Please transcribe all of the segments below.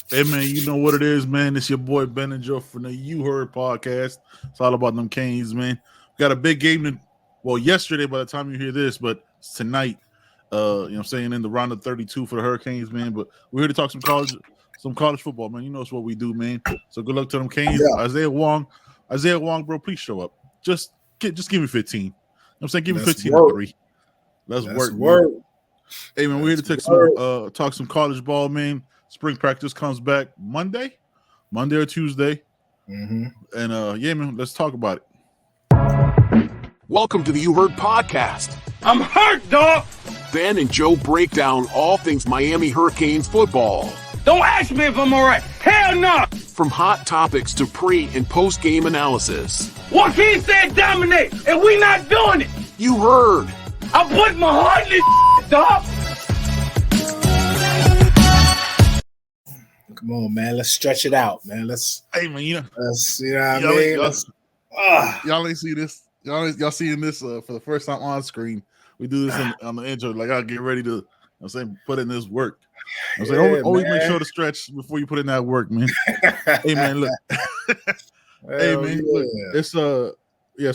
Hey man, you know what it is, man. It's your boy Ben and Joe from the You Heard podcast. It's all about them Canes, man. We got a big game yesterday by the time you hear this, but it's tonight. You know what I'm saying, in the round of 32 for the Hurricanes, man. But we're here to talk some college football, man. You know it's what we do, man. So good luck to them Canes. Yeah. Isaiah Wong, bro, please show up. Just give me 15. You know what I'm saying? Give me Let's 15 work. to 3. Let's work, Work. man. Hey man, we're here to talk some college ball, man. Spring practice comes back Monday or Tuesday. Mm-hmm. And yeah, man, let's talk about it. Welcome to the You Heard podcast. I'm hurt, dog. Ben and Joe break down all things Miami Hurricanes football. Don't ask me if I'm all right. Hell no. From hot topics to pre- and post-game analysis. Joaquin said dominate, and we not doing it. You heard. I put my heart in this dog. Come on, man. Let's stretch it out, man. Hey man, you know what I mean? Y'all ain't see this. Y'all seeing this for the first time on screen. We do this on the intro. Like, I'll get ready to, I'm saying, put in this work. I'm saying, always make sure to stretch before you put in that work, man. Hey man, look. Hey man, look. It's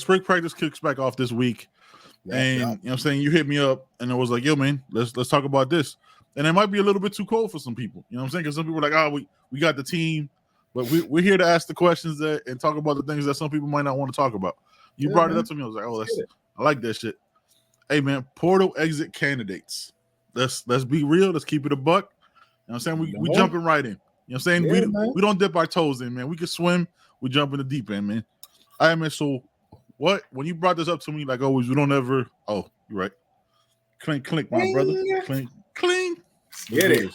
spring practice kicks back off this week. And you know what I'm saying, you hit me up and it was like, yo, man, let's talk about this. And it might be a little bit too cold for some people. You know what I'm saying? Because some people are like, we got the team, but we're here to ask the questions and talk about the things that some people might not want to talk about. You brought it up to me. I was like, I like that shit. Hey man, portal exit candidates. Let's be real. Let's keep it a buck. You know what I'm saying? We jumping right in. You know what I'm saying? We don't dip our toes in, man. We can swim. We jump in the deep end, man. All right, man. So what? When you brought this up to me, like always, we don't ever. Oh, you're right. Clink, clink, my brother. Clink, clink. Get it.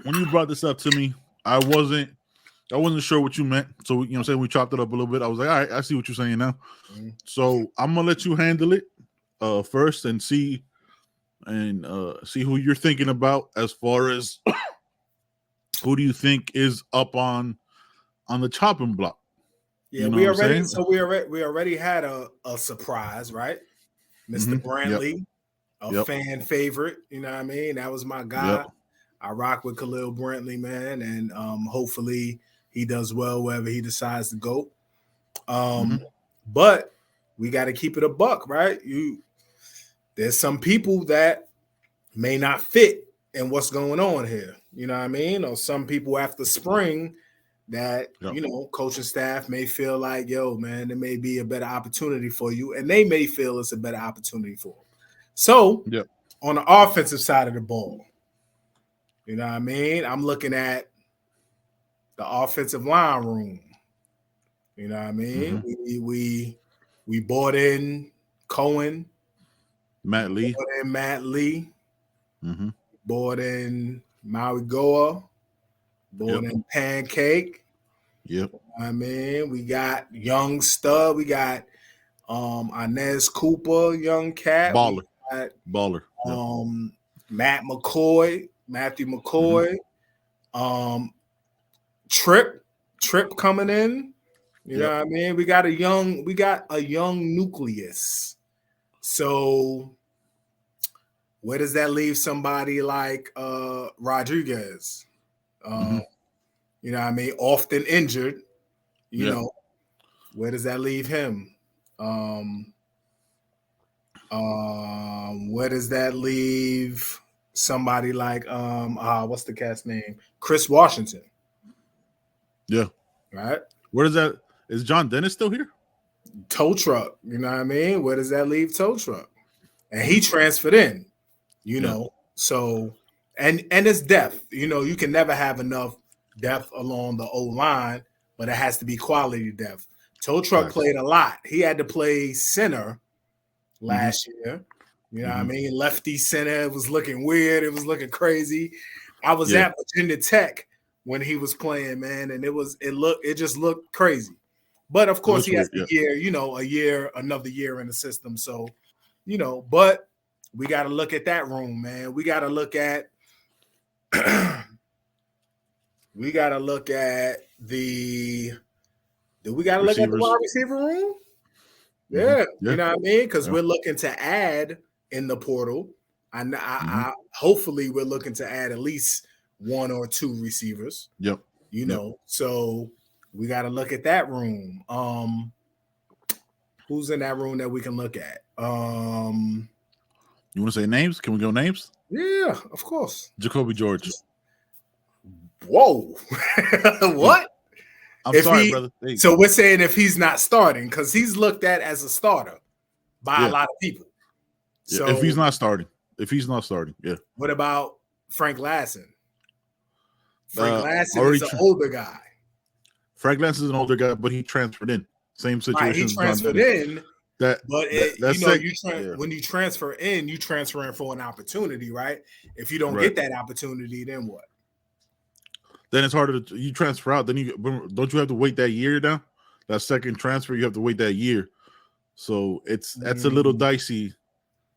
When you brought this up to me, I wasn't sure what you meant. So, you know what I'm saying, we chopped it up a little bit. I was like, all right, I see what you're saying now. Mm-hmm. So I'm gonna let you handle it first and see who you're thinking about as far as who do you think is up on the chopping block. Yeah, we already had a surprise, right? Mr. Brantley. Fan favorite, you know what I mean? That was my guy. Yep. I rock with Khalil Brantley, man, and hopefully he does well wherever he decides to go. But we got to keep it a buck, right? There's some people that may not fit in what's going on here, you know what I mean? Or some people after spring that, you know, coaching staff may feel like, yo, man, there may be a better opportunity for you, and they may feel it's a better opportunity for them. So, on the offensive side of the ball, you know what I mean? I'm looking at the offensive line room. You know what I mean? Mm-hmm. We bought in Cohen. Matt Lee. Mm-hmm. Bought in Maui Goa. Bought in Pancake. Yep. You know what I mean? We got young stud. We got Inez Cooper, young cat. Baller. Matthew McCoy, Trip coming in. You know what I mean? We got a young nucleus. So where does that leave somebody like Rodriguez? You know what I mean? Often injured. You know, where does that leave him? Where does that leave somebody like what's the cat's name? Chris Washington. Yeah. Right? Where does that is John Dennis still here? Tow truck, you know what I mean? Where does that leave tow truck? And he transferred in, you know. So and it's depth. You know, you can never have enough depth along the O line, but it has to be quality depth. Tow truck played a lot. He had to play center last year. You know what I mean? Lefty center. It was looking weird. It was looking crazy. I was at Virginia Tech when he was playing, man, and it just looked crazy. But of course he has another year in the system. So, you know, but we got to look at that room, man. We got to look at the wide receiver room? Yeah, you know what I mean? Because we're looking to add in the portal. Hopefully we're looking to add at least one or two receivers. Yep. You know, so we got to look at that room. Who's in that room that we can look at? You want to say names? Can we go names? Yeah, of course. Jacoby George. Whoa. What? I'm sorry, brother. So we're saying if he's not starting, because he's looked at as a starter by a lot of people. So if he's not starting. Yeah. What about Frank Lasson? Frank Lasson is an older guy. Frank Lasson is an older guy, but he transferred in. Same situation. Right, he transferred in. When you transfer in, you transfer in for an opportunity, right? If you don't get that opportunity, then what? Then it's harder to you transfer out. Then don't you have to wait that year now? That second transfer, you have to wait that year. So that's a little dicey.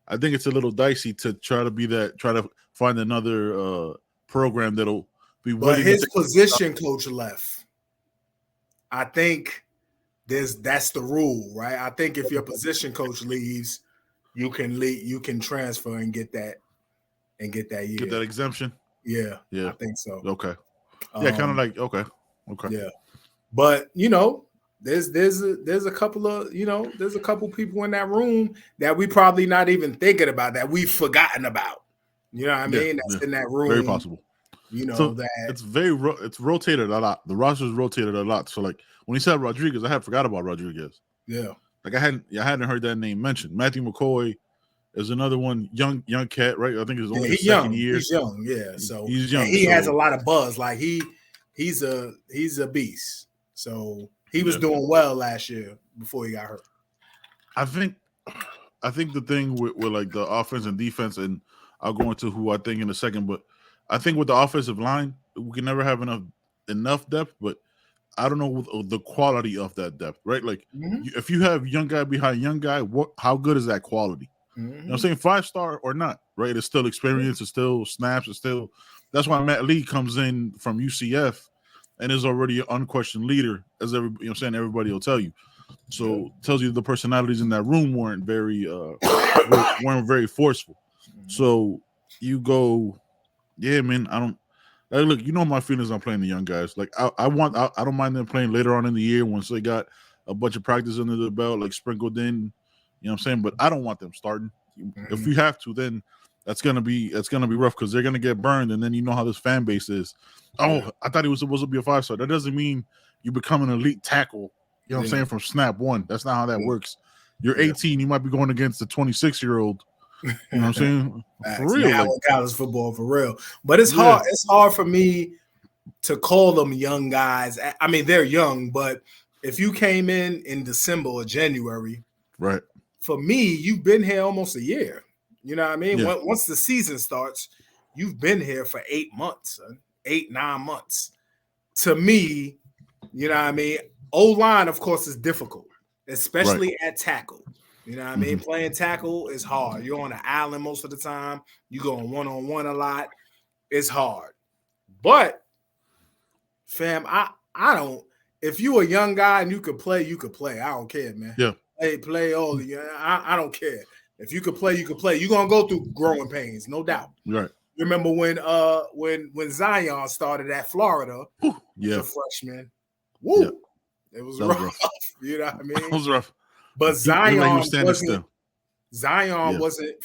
I think it's a little dicey to try to find another program that'll be willing. But his position coach left. I think that's the rule, right? I think if your position coach leaves, you can transfer and get that year. Get that exemption. Yeah. I think so. Okay. Yeah, kind of like okay. Yeah, but there's a couple of there's a couple people in that room that we probably not even thinking about, that we've forgotten about. You know what I mean? That's in that room. Very possible. That it's rotated a lot. The roster's rotated a lot. So like when he said Rodriguez, I had forgot about Rodriguez. Yeah, like I hadn't heard that name mentioned. Matthew McCoy is another one, young cat, right? I think it's only his second year. He's young, yeah. So he's young. He has a lot of buzz. Like he's a beast. So he was doing well last year before he got hurt. I think the thing with like the offense and defense, and I'll go into who I think in a second, but I think with the offensive line, we can never have enough depth, but I don't know the quality of that depth, right? Like if you have young guy behind young guy, how good is that quality? You know what I'm saying? 5-star or not, right? It's still experience, it's still snaps, that's why Matt Lee comes in from UCF and is already an unquestioned leader, as everybody will tell you. So tells you the personalities in that room weren't very forceful. So you go, yeah, man, I don't look, my feelings on playing the young guys. Like I don't mind them playing later on in the year once they got a bunch of practice under the belt, like sprinkled in. You know what I'm saying? But I don't want them starting. If you have to, then that's gonna be rough because they're gonna get burned, and then you know how this fan base is. Oh, I thought he was supposed to be a 5-star. That doesn't mean you become an elite tackle. You know what I'm saying? From snap one. That's not how that works. You're 18. You might be going against a 26-year-old. You know what I'm saying? For real, like college football for real. But it's hard. It's hard for me to call them young guys. I mean, they're young, but if you came in December or January, right? For me, you've been here almost a year. You know what I mean? Yeah. Once the season starts, you've been here for 8 months, 8-9 months. To me, you know what I mean? O-line, of course, is difficult, especially at tackle. You know what I mean? Playing tackle is hard. You're on an island most of the time. You go on one-on-one a lot. It's hard. But, fam, I don't – if you a young guy and you could play, you could play. I don't care, man. Yeah. Play all the I don't care. If you could play, you could play. You're gonna go through growing pains, no doubt. Right. Remember when Zion started at Florida, yeah, as a freshman. Woo! Yeah. It was rough. You know what I mean? It was rough. But Zion wasn't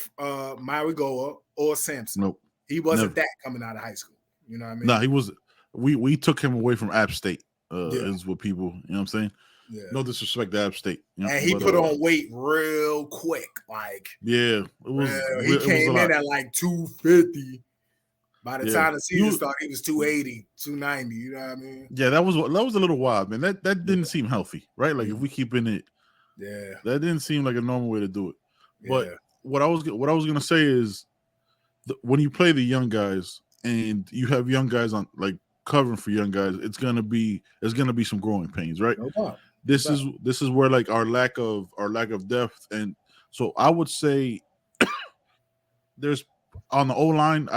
Marigoa or Sampson. Nope. He wasn't that coming out of high school. You know what I mean? No, he was. We took him away from App State. Is what people, you know what I'm saying? Yeah. No disrespect to App State. And he put on weight real quick. Like, yeah. He came in at like 250. By the time the season started, he was 280, 290. You know what I mean? Yeah, that was a little wild, man. That didn't seem healthy, right? Like if we keep in it, that didn't seem like a normal way to do it. But what I was gonna say is, when you play the young guys and you have young guys on like covering for young guys, there's gonna be some growing pains, right? No doubt. This is where like our lack of depth, and so I would say there's on the O-line,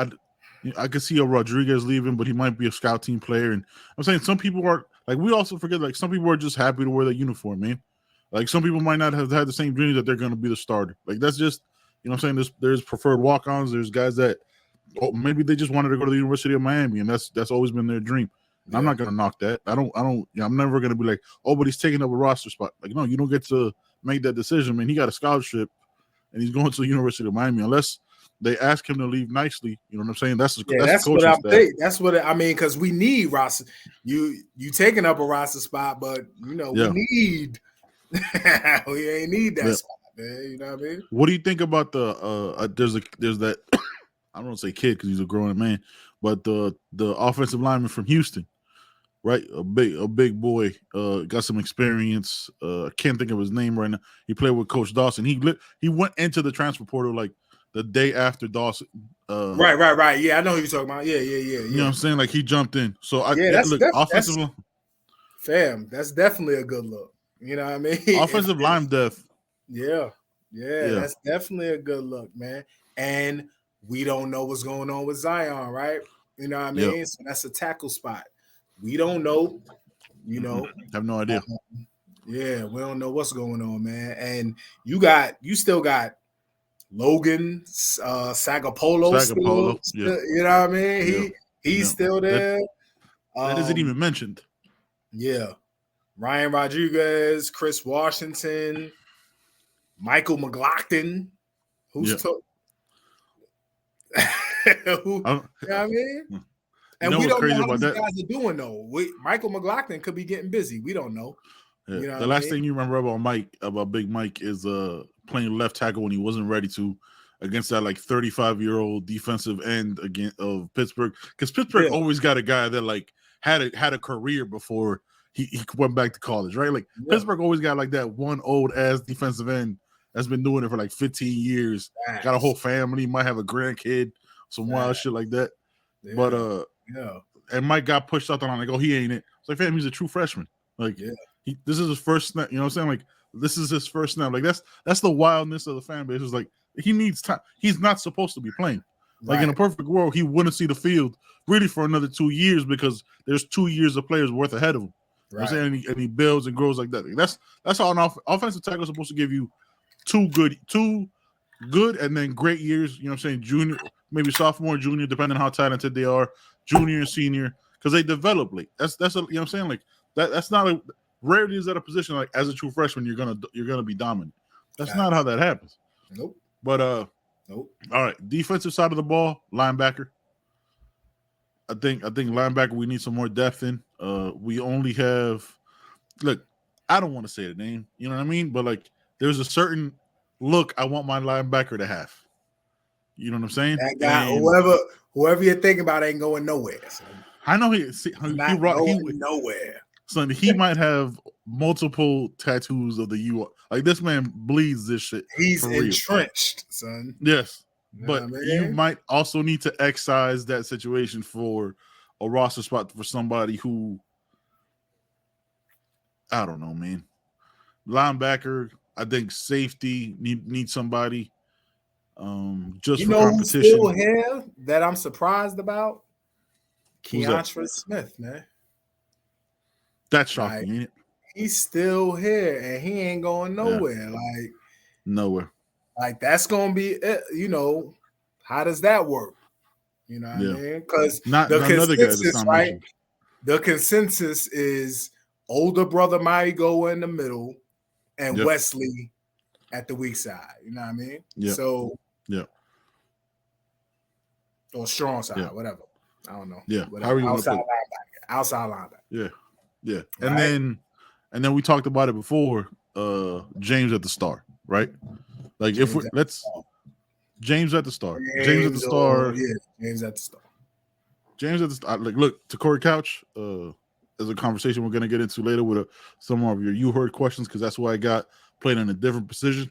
I could see a Rodriguez leaving, but he might be a scout team player. And I'm saying some people are like, we also forget, like some people are just happy to wear the uniform, man. Like some people might not have had the same dreams that they're going to be the starter. Like that's just, you know what I'm saying? There's preferred walk-ons. There's guys that Oh, maybe they just wanted to go to the University of Miami, and that's always been their dream. And I'm not gonna knock that. I'm never gonna be like, oh, but he's taking up a roster spot. Like, no, you don't get to make that decision, man. He got a scholarship, and he's going to the University of Miami. Unless they ask him to leave nicely, you know what I'm saying? That's what I'm thinking. That's what I mean, because we need roster. You taking up a roster spot, but we need we ain't need that spot, man. You know what I mean? What do you think about the there's that I don't want to say kid because he's a grown man, but the offensive lineman from Houston, right? A big boy, got some experience. I can't think of his name right now. He played with Coach Dawson. He went into the transfer portal like the day after Dawson. Right. Yeah, I know who you're talking about. Yeah. You know what I'm saying? Like he jumped in. So offensive line. Fam, that's definitely a good look. You know what I mean? Offensive line depth. Yeah, that's definitely a good look, man. And we don't know what's going on with Zion, right? You know what I mean? Yep. So that's a tackle spot. We don't know, you know. Have no idea. Yeah, we don't know what's going on, man. And you still got Logan Sagapolo. Still, you know what I mean? He's still there. That isn't even mentioned. Yeah. Ryan Rodriguez, Chris Washington, Michael McLaughlin, who's who, you know what I mean? And we don't know how these guys are doing though. Michael McLaughlin could be getting busy. We don't know. Yeah. You know the last thing you remember about Big Mike is playing left tackle when he wasn't ready to against that like 35-year-old defensive end of Pittsburgh. Because Pittsburgh always got a guy that like had a career before he went back to college, right? Like Pittsburgh always got like that one old ass defensive end that's been doing it for like 15 years. Got a whole family, might have a grandkid, some wild shit like that. Yeah. But and Mike got pushed out the line. Like, oh, he ain't it. It's like, fam, he's a true freshman. Like, this is his first snap. You know what I'm saying? Like, this is his first snap. Like, that's the wildness of the fan base. It's like he needs time. He's not supposed to be playing. Like in a perfect world, he wouldn't see the field really for another 2 years because there's 2 years of players worth ahead of him. Right. You know what I'm saying? And he builds and grows like that. That's how an offensive tackle is supposed to give you two good and then great years. You know what I'm saying? Junior, maybe sophomore, junior, depending on how talented they are. Junior and senior, because they develop late. That's a, you know what I'm saying? Like that's not a rarely is that a position like as a true freshman you're gonna be dominant. That's not how that happens. Nope. But nope. All right, defensive side of the ball, linebacker. I think linebacker we need some more depth in. We only have look, I don't want to say the name, you know what I mean? But like there's a certain look I want my linebacker to have. You know what I'm saying? That guy, whoever you're thinking about ain't going nowhere. So. I know he nowhere. Son, he might have multiple tattoos of the U. Like this man bleeds this shit. He's entrenched, son. Yes. But you might also need to excise that situation for a roster spot for somebody who, I don't know, man. Linebacker, I think safety need somebody. Just for competition. Who's still here that I'm surprised about? Keontra Smith, man. That's shocking, ain't it? He's still here and he ain't going nowhere. Like nowhere. Like that's gonna be it, how does that work? You know what I mean? Because the consensus, right? The consensus is older brother might go in the middle and Wesley at the weak side. You know what I mean? Yeah. So or strong side, whatever. I don't know. Yeah. How are you outside linebacker? Outside linebacker. Yeah. And then we talked about it before. James at the star, right? Like James James at the star. James at the star. James at the star. James at the star. Like, look, to Corey Couch. There's a conversation we're gonna get into later with some of your you heard questions because that's why I got played in a different position.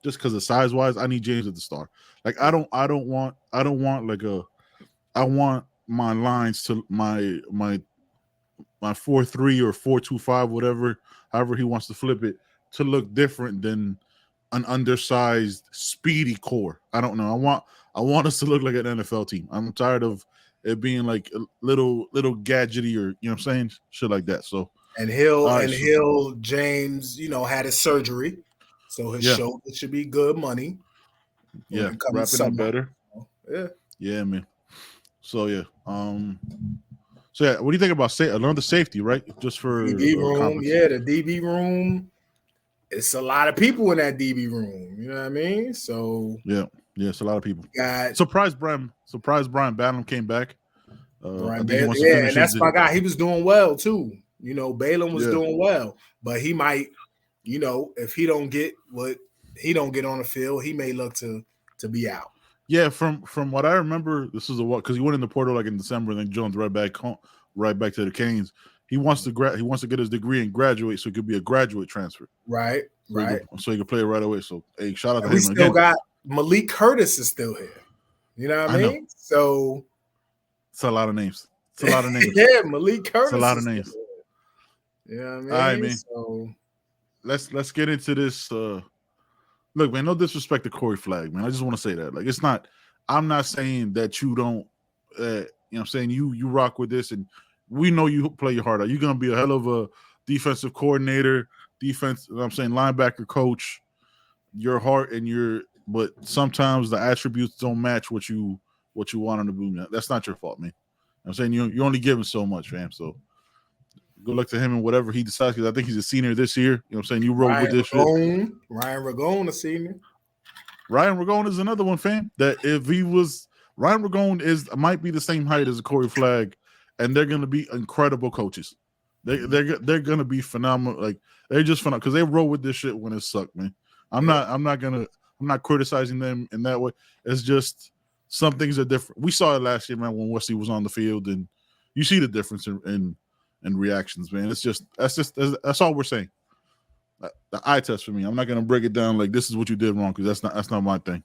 Just because of size wise, I need James at the star. Like I want my lines to my 4-3 or 4-2-5, whatever, however he wants to flip it, to look different than an undersized, speedy core. I don't know. I want us to look like an NFL team. I'm tired of it being like a little gadgety or you know what I'm saying, shit like that. So James, had his surgery, so his shoulder should be good money. Yeah, wrapping up better. Yeah, man. So yeah. So yeah, what do you think about another safety, right? Just for DB room, the DB room. It's a lot of people in that DB room. You know what I mean? So yeah, it's a lot of people. Got Surprise Brian Ballum came back. Brian I think he wants to finish and that's my guy. He was doing well too. You know, Balaam was doing well, but he might, you know, if he don't get what he don't get on the field, he may look to be out. Yeah, from what I remember, this is because he went in the portal like in December, and then Jones right back to the Canes. He wants to get his degree and graduate, so it could be a graduate transfer. Right. So he could play it right away. So hey, shout out to him. We still got Malik Curtis is still here. You know what I mean? So it's a lot of names. Yeah, Malik Curtis. It's a lot of names. You know what I mean? All right, man. So let's get into this. Look, man, no disrespect to Corey Flagg, man. I just want to say that. Like, it's not. I'm not saying that you don't. You know, what I'm saying you rock with this, and we know you play your heart out. You're gonna be a hell of a defensive coordinator, I'm saying linebacker coach. Your heart and but sometimes the attributes don't match what you want on the boom. That's not your fault, man. I'm saying you're only giving so much, fam. So good luck to him and whatever he decides, because I think he's a senior this year. You know what I'm saying? You roll with this shit. Ryan Ragone, a senior. Ryan Ragone is another one, fam. That if he was Ryan Ragone might be the same height as a Corey Flagg, and they're gonna be incredible coaches. They're gonna be phenomenal. Like they're just phenomenal because they roll with this shit when it sucked, man. I'm not criticizing them in that way. It's just some things are different. We saw it last year, man, when Wesley was on the field, and you see the difference in reactions, man. That's all we're saying. The eye test for me. I'm not gonna break it down like this is what you did wrong, because that's not my thing.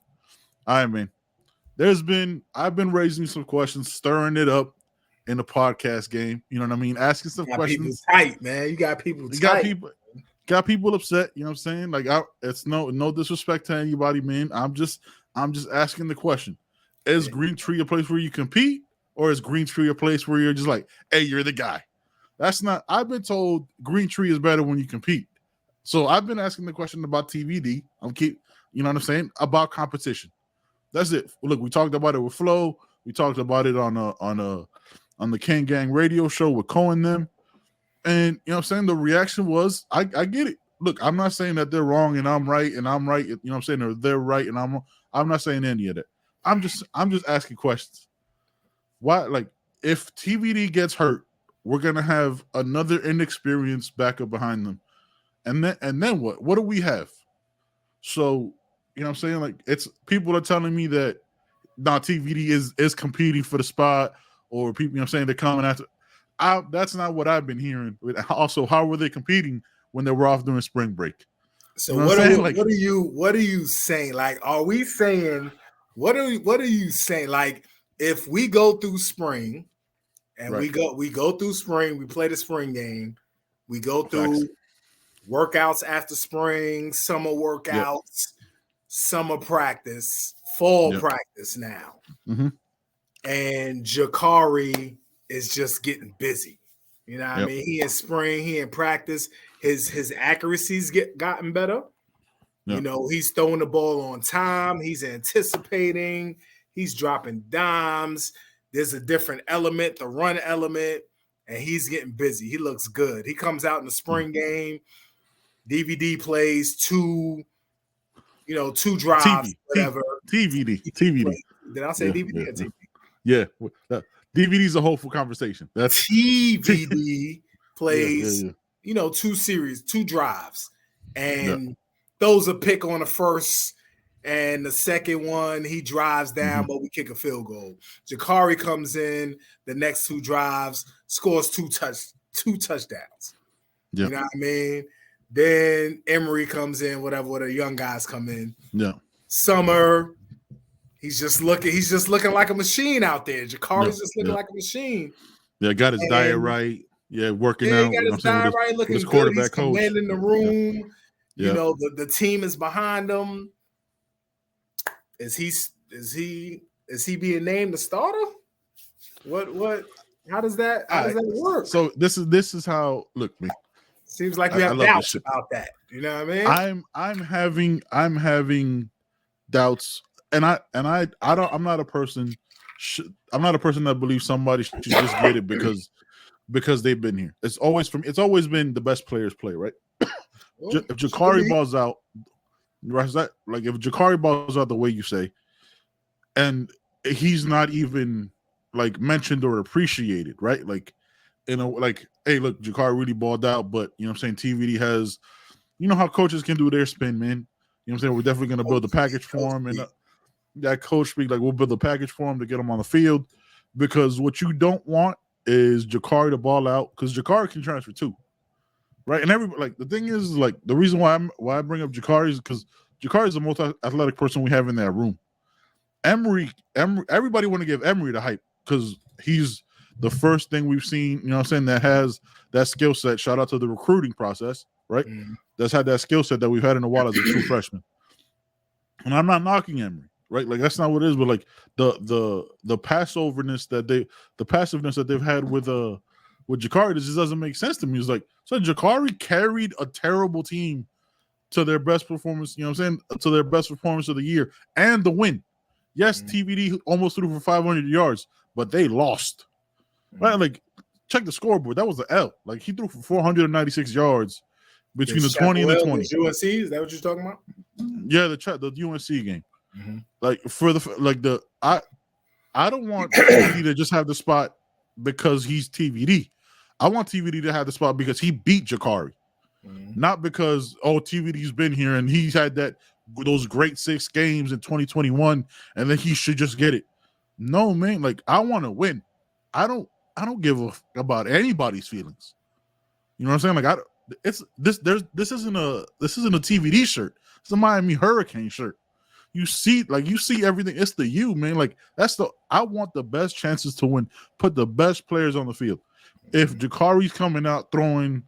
All right, man. I've been raising some questions, stirring it up in the podcast game. You know what I mean? Asking some questions. Tight, man. You got people tight. Got people upset. You know what I'm saying? Like it's no disrespect to anybody, man. I'm just asking the question: is Greentree a place where you compete, or is Greentree a place where you're just like, hey, you're the guy? That's not. I've been told Greentree is better when you compete. So I've been asking the question about TVD. You know what I'm saying, about competition. That's it. Look, we talked about it with Flo. We talked about it on the King Gang radio show with Cohen them. And you know what I'm saying? The reaction was, I get it. Look, I'm not saying that they're wrong and I'm right. You know what I'm saying? Or they're right and I'm wrong. I'm not saying any of that. I'm just asking questions. Why, like, if TVD gets hurt, we're gonna have another inexperienced backup behind them. And then what? What do we have? So, you know what I'm saying? Like, it's people are telling me that TVD is competing for the spot, or people, you know what I'm saying, they're coming after. That's not what I've been hearing. Also, how were they competing when they were off during spring break? So you know what are you saying? Like, are we saying what are you saying? Like, if we go through spring and we go through spring, we play the spring game, we go through workouts after spring, summer workouts, summer practice, fall practice now. Mm-hmm. And Jakari is just getting busy. You know what I mean? He in spring, he in practice, his accuracy's gotten better. You know, he's throwing the ball on time, he's anticipating, he's dropping dimes. There's a different element, the run element, and he's getting busy. He looks good. He comes out in the spring game. DVD plays two drives, whatever. TVD. Did I say DVD or TV? Yeah. DVD's a hopeful conversation. That's TVD plays, 2 series, 2 drives, and throws a pick on the first, and the second one he drives down, but we kick a field goal. Jakari comes in the next 2 drives, scores 2 touchdowns. You know what I mean? Then Emory comes in, whatever the young guys come in. Summer. He's just looking like a machine out there. Jakari's just looking like a machine. Yeah, got his diet right. Yeah, working out. He got his diet right, looking good. He's commanding the room. You know, the team is behind him. Is he being named the starter? What? How does that work? So this is how. Look, man. Seems like you have doubts about that. You know what I mean? I'm having doubts. I'm not a person. I'm not a person that believes somebody should just get it because they've been here. It's always been the best players play, right? If Jakari balls out, right? Like if Jakari balls out the way you say, and he's not even like mentioned or appreciated, right? Like, like, hey, look, Jakari really balled out, but you know what I'm saying, TVD has, you know how coaches can do their spin, man. You know what I'm saying? We're definitely going to build the package for him, and that coach speak, like, we'll build the package for him to get him on the field, because what you don't want is Jakari to ball out, because Jakari can transfer too, right? And everybody, like, the thing is, like, the reason why I bring up Jakari is because Jakari is the most athletic person we have in that room. Emery, everybody want to give Emery the hype because he's the first thing we've seen, you know what I'm saying, that has that skill set. Shout out to the recruiting process, right? That's had that skill set that we've had in a while as a true freshman. And I'm not knocking Emery, right? Like, that's not what it is, but like the passiveness that they've had with Jakari, this just doesn't make sense to me. It's like, so Jakari carried a terrible team to their best performance, you know what I'm saying, to their best performance of the year and the win. Yes, TVD almost threw for 500 yards, but they lost. Right? Like, check the scoreboard. That was an L. Like, he threw for 496 yards between the 20 and the 20. UNC, is that what you're talking about? Yeah, the UNC game. Like, I don't want TVD to just have the spot because he's TVD. I want TVD to have the spot because he beat Jakari. Not because, TVD's been here and he's had those great 6 games in 2021 and then he should just get it. No, man. Like, I want to win. I don't give a about anybody's feelings. You know what I'm saying? Like, this isn't a TVD shirt. It's a Miami Hurricane shirt. You see everything. It's the you, man. Like, I want the best chances to win. Put the best players on the field. If Jakari's coming out throwing,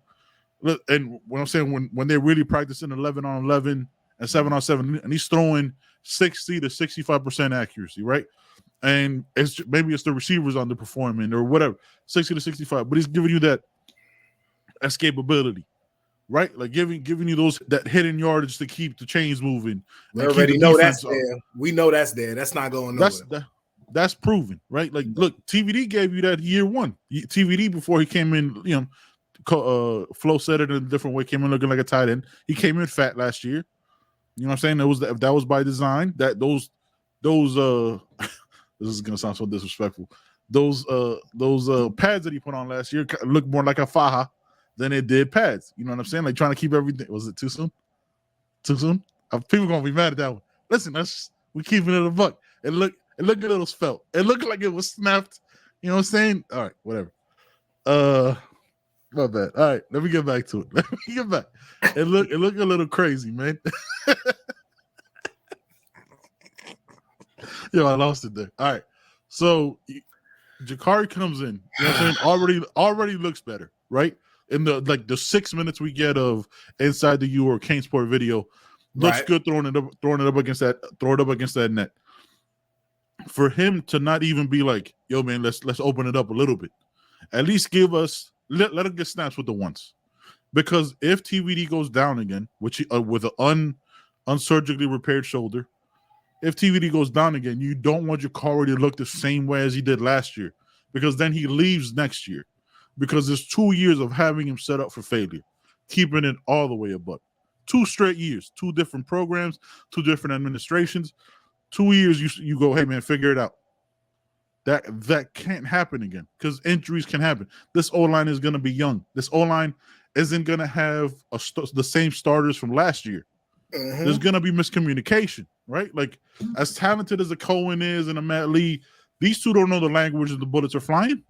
and what I'm saying, when they're really practicing 11-on-11 and 7-on-7, and he's throwing 60 to 65% accuracy, right? And maybe it's the receivers underperforming or whatever, 60 to 65, but he's giving you that escapability, right? Like giving you that hidden yardage to keep the chains moving. We already know that's there. We know that's there. That's not going nowhere. That's proven, right? Like, look, TVD gave you that year one. TVD, before he came in, you know, Flo said it in a different way, came in looking like a tight end. He came in fat last year. You know what I'm saying? That was by design. That those this is gonna sound so disrespectful. Those pads that he put on last year looked more like a faja than it did pads. You know what I'm saying? Like, trying to keep everything. Was it too soon? Too soon? People gonna be mad at that one. Listen, we keeping it a buck. It looked a little svelte. It looked like it was snapped. You know what I'm saying? All right, whatever. My bad. All right, let me get back to it. Let me get back. It looked a little crazy, man. Yo, I lost it there. All right. So Jakari comes in, you know what I'm saying? Already looks better, right? In the 6 minutes we get of Inside the U or Kane Sport video, looks good throwing it up against that net. For him to not even be like, yo, man, let's open it up a little bit. At least give us let him get snaps with the ones. Because if TVD goes down again, which with an unsurgically repaired shoulder, if TVD goes down again, you don't want Jakari to look the same way as he did last year, because then he leaves next year. Because there's 2 years of having him set up for failure, keeping it all the way above. 2 straight years, 2 different programs, 2 different administrations. 2 years you go, hey, man, figure it out. That can't happen again, because injuries can happen. This O-line is going to be young. This O-line isn't going to have the same starters from last year. There's going to be miscommunication, right? Like, as talented as a Cohen is and a Matt Lee, these two don't know the language of the bullets are flying.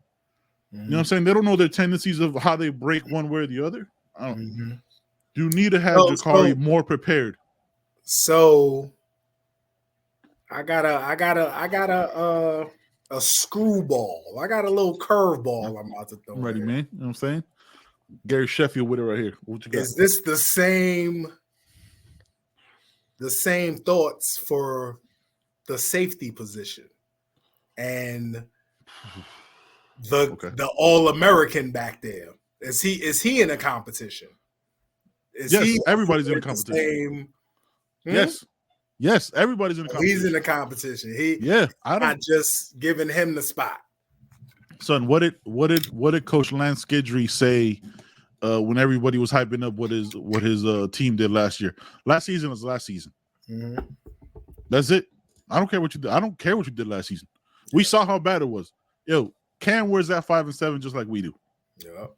You know what I'm saying? They don't know their tendencies of how they break one way or the other. You need to have Jakari more prepared. So I got a screwball. I got a little curveball I'm about to throw. I'm ready, man. You know what I'm saying? Gary Sheffield with it right here. What you got? Is this the same thoughts for the safety position and the All-American back there? Is he in a competition? Yes, everybody's in a competition. Yes. Yes, everybody's in the competition. He's in the competition. I don't not just giving him the spot. Son, what did Coach Lance Skidry say when everybody was hyping up what his team did last year? Last season was last season. Mm-hmm. That's it. I don't care what you did. I don't care what you did last season. We saw how bad it was. Yo, Cam wears that 5-7 just like we do. Yeah. You know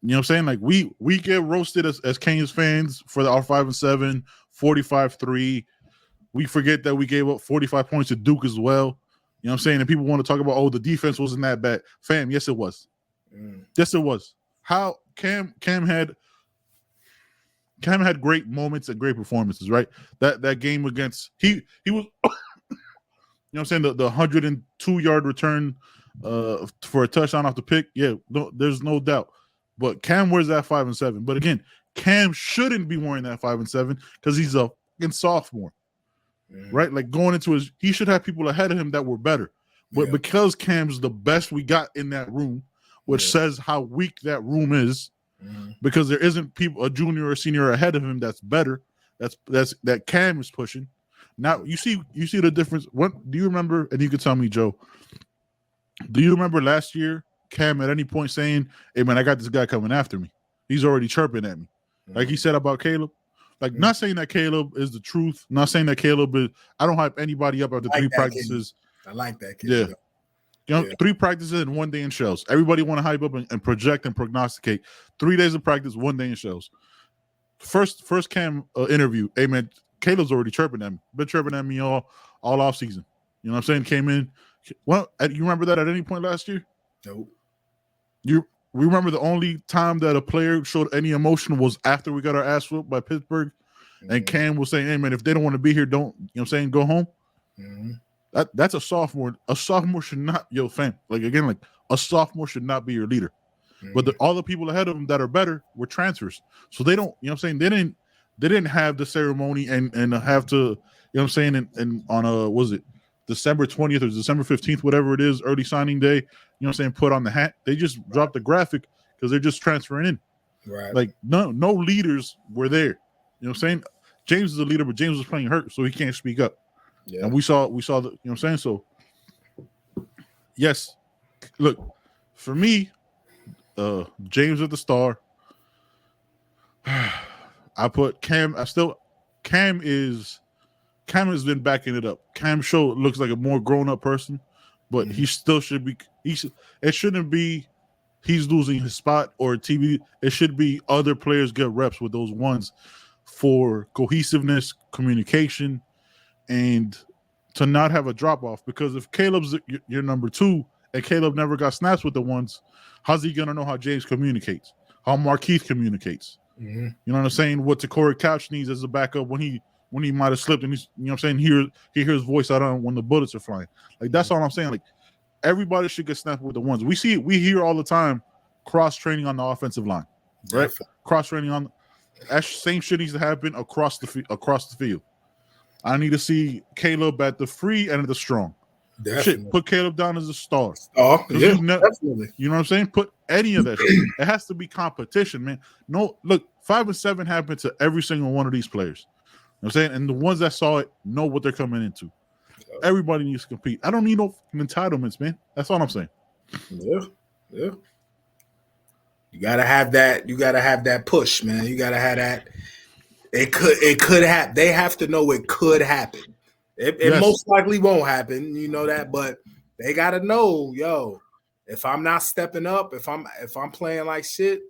what I'm saying? Like we get roasted as Canes fans for our 5-7, 45-3. We forget that we gave up 45 points to Duke as well. You know what I'm saying? And people want to talk about, the defense wasn't that bad. Fam, yes, it was. Yes, it was. How Cam had great moments and great performances, right? That game against he was you know what I'm saying, the 102-yard return for a touchdown off the pick. Yeah, there's no doubt. But Cam wears that 5-7. But again, Cam shouldn't be wearing that 5-7 because he's a fucking sophomore. Right? Like going into he should have people ahead of him that were better. But because Cam's the best we got in that room, which says how weak that room is, because there isn't a junior or senior ahead of him that's better. That Cam is pushing. Now you see the difference. What do you remember? And you can tell me, Joe. Do you remember last year Cam at any point saying, "Hey man, I got this guy coming after me. He's already chirping at me," like he said about Caleb? Like, not saying that Caleb is the truth. Not saying that Caleb is. I don't hype anybody up after 3 practices. Kid. I like that kid. Yeah. You know, 3 practices and 1 day in shells. Everybody want to hype up and project and prognosticate. 3 days of practice, 1 day in shells. First Cam interview. Hey man, Caleb's already chirping at me. Been chirping at me all off season. You know what I'm saying? Came in. Well, you remember that at any point last year? Nope. We remember the only time that a player showed any emotion was after we got our ass whooped by Pittsburgh, and Cam was saying, "Hey man, if they don't want to be here, don't, you know what I'm saying, go home." That's a sophomore. A sophomore should not, fam. Like again, like a sophomore should not be your leader. But all the people ahead of them that are better were transfers, so they don't, you know what I'm saying, they didn't have the ceremony and have to, you know what I'm saying, and on was it December 20th or December 15th, whatever it is, early signing day, you know what I'm saying, put on the hat. They just dropped the graphic because they're just transferring in. Right. Like no leaders were there. You know what I'm saying? James is a leader, but James was playing hurt, so he can't speak up. Yeah. And we saw the, you know what I'm saying? So yes, look, for me, James is the star. I put Cam. Cam has been backing it up. Cam looks like a more grown-up person, but he still should be. It shouldn't be he's losing his spot or TV. It should be other players get reps with those ones for cohesiveness, communication, and to not have a drop-off. Because if Caleb's your number 2 and Caleb never got snaps with the ones, how's he going to know how James communicates, how Markeith communicates? You know what I'm saying? What Corey Couch needs as a backup when he might have slipped and he's, you know what I'm saying, he hears voice out on when the bullets are flying. Like that's all I'm saying. Like everybody should get snapped with the ones. We hear all the time cross training on the offensive line, right? Cross training on that same shit needs to happen across the field. I need to see Caleb at the free and at the strong. Definitely. Shit, put Caleb down as a star. Oh, yeah, definitely. You know what I'm saying? Put any of that shit. It has to be competition, man. No, look, 5-7 happened to every single one of these players. You know what I'm saying? And the ones that saw it know what they're coming into. Everybody needs to compete. I don't need no entitlements, man. That's all I'm saying. Yeah. You gotta have that. You gotta have that push, man. You gotta have that. It could happen. They have to know it could happen. It most likely won't happen, you know that, but they gotta know, if I'm not stepping up, if I'm playing like shit,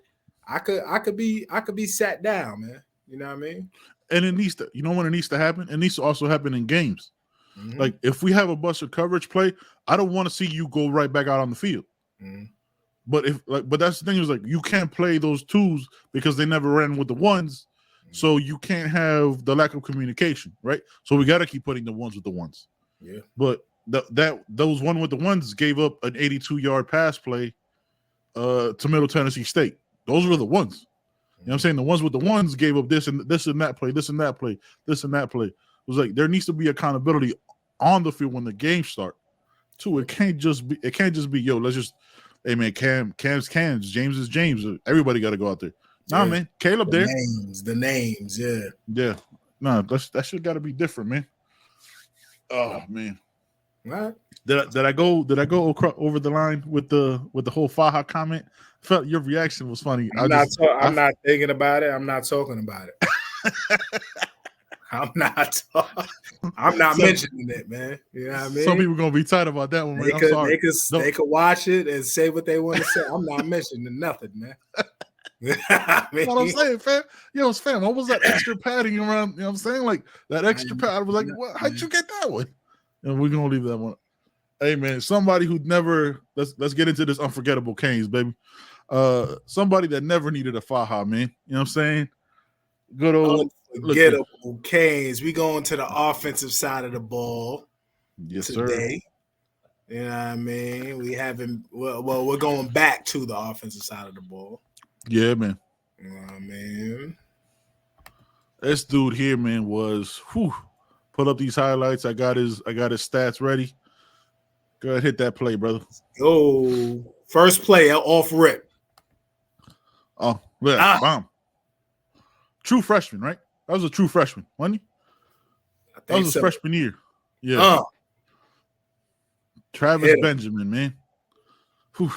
I could be sat down, man. You know what I mean? And it needs to, you know when it needs to happen? It needs to also happen in games. Like if we have a busted coverage play, I don't want to see you go right back out on the field. But but that's the thing is like you can't play those 2s because they never ran with the 1s. So you can't have the lack of communication, right? So we got to keep putting the 1s with the 1s. Yeah. But those 1 with the 1s gave up an 82-yard pass play to Middle Tennessee State. Those were the 1s. You know what I'm saying? The ones with the 1s gave up this and that play, this and that play, this and that play. It was like there needs to be accountability on the field when the game start. Too, it can't just be let's just, hey man, Cam's James is James. Everybody got to go out there. Nah, man, Caleb there. The names, yeah. No, that shit got to be different, man. Oh man. Right. Did I go over the line with the whole Faja comment? Felt your reaction was funny. I'm not thinking about it. I'm not talking about it. I'm not mentioning it, man. You know what I mean? Some people gonna be tight about that one, man. I'm sorry. They could watch it and say what they want to say. I'm not mentioning nothing, man. I mean, what I'm saying, fam. Fam, what was that extra padding around? You know what I'm saying? Like that extra pad. I was like, what? How'd you get that one? And we're gonna leave that one. Hey man, somebody who never let's get into this unforgettable Canes, baby. Somebody that never needed a Faja, man. You know what I'm saying? Good old unforgettable Canes. We going to the offensive side of the ball. Yes, today. Sir. You know what I mean? We're going back to the offensive side of the ball. Yeah, man. You know what I mean? This dude here, man, was put up these highlights. I got his stats ready. Go ahead, hit that play, brother. Oh, first play off rip. Oh, yeah, bomb. True freshman, right? That was a true freshman, wasn't he? That was his freshman year. Yeah. Travis Benjamin, man. Whew.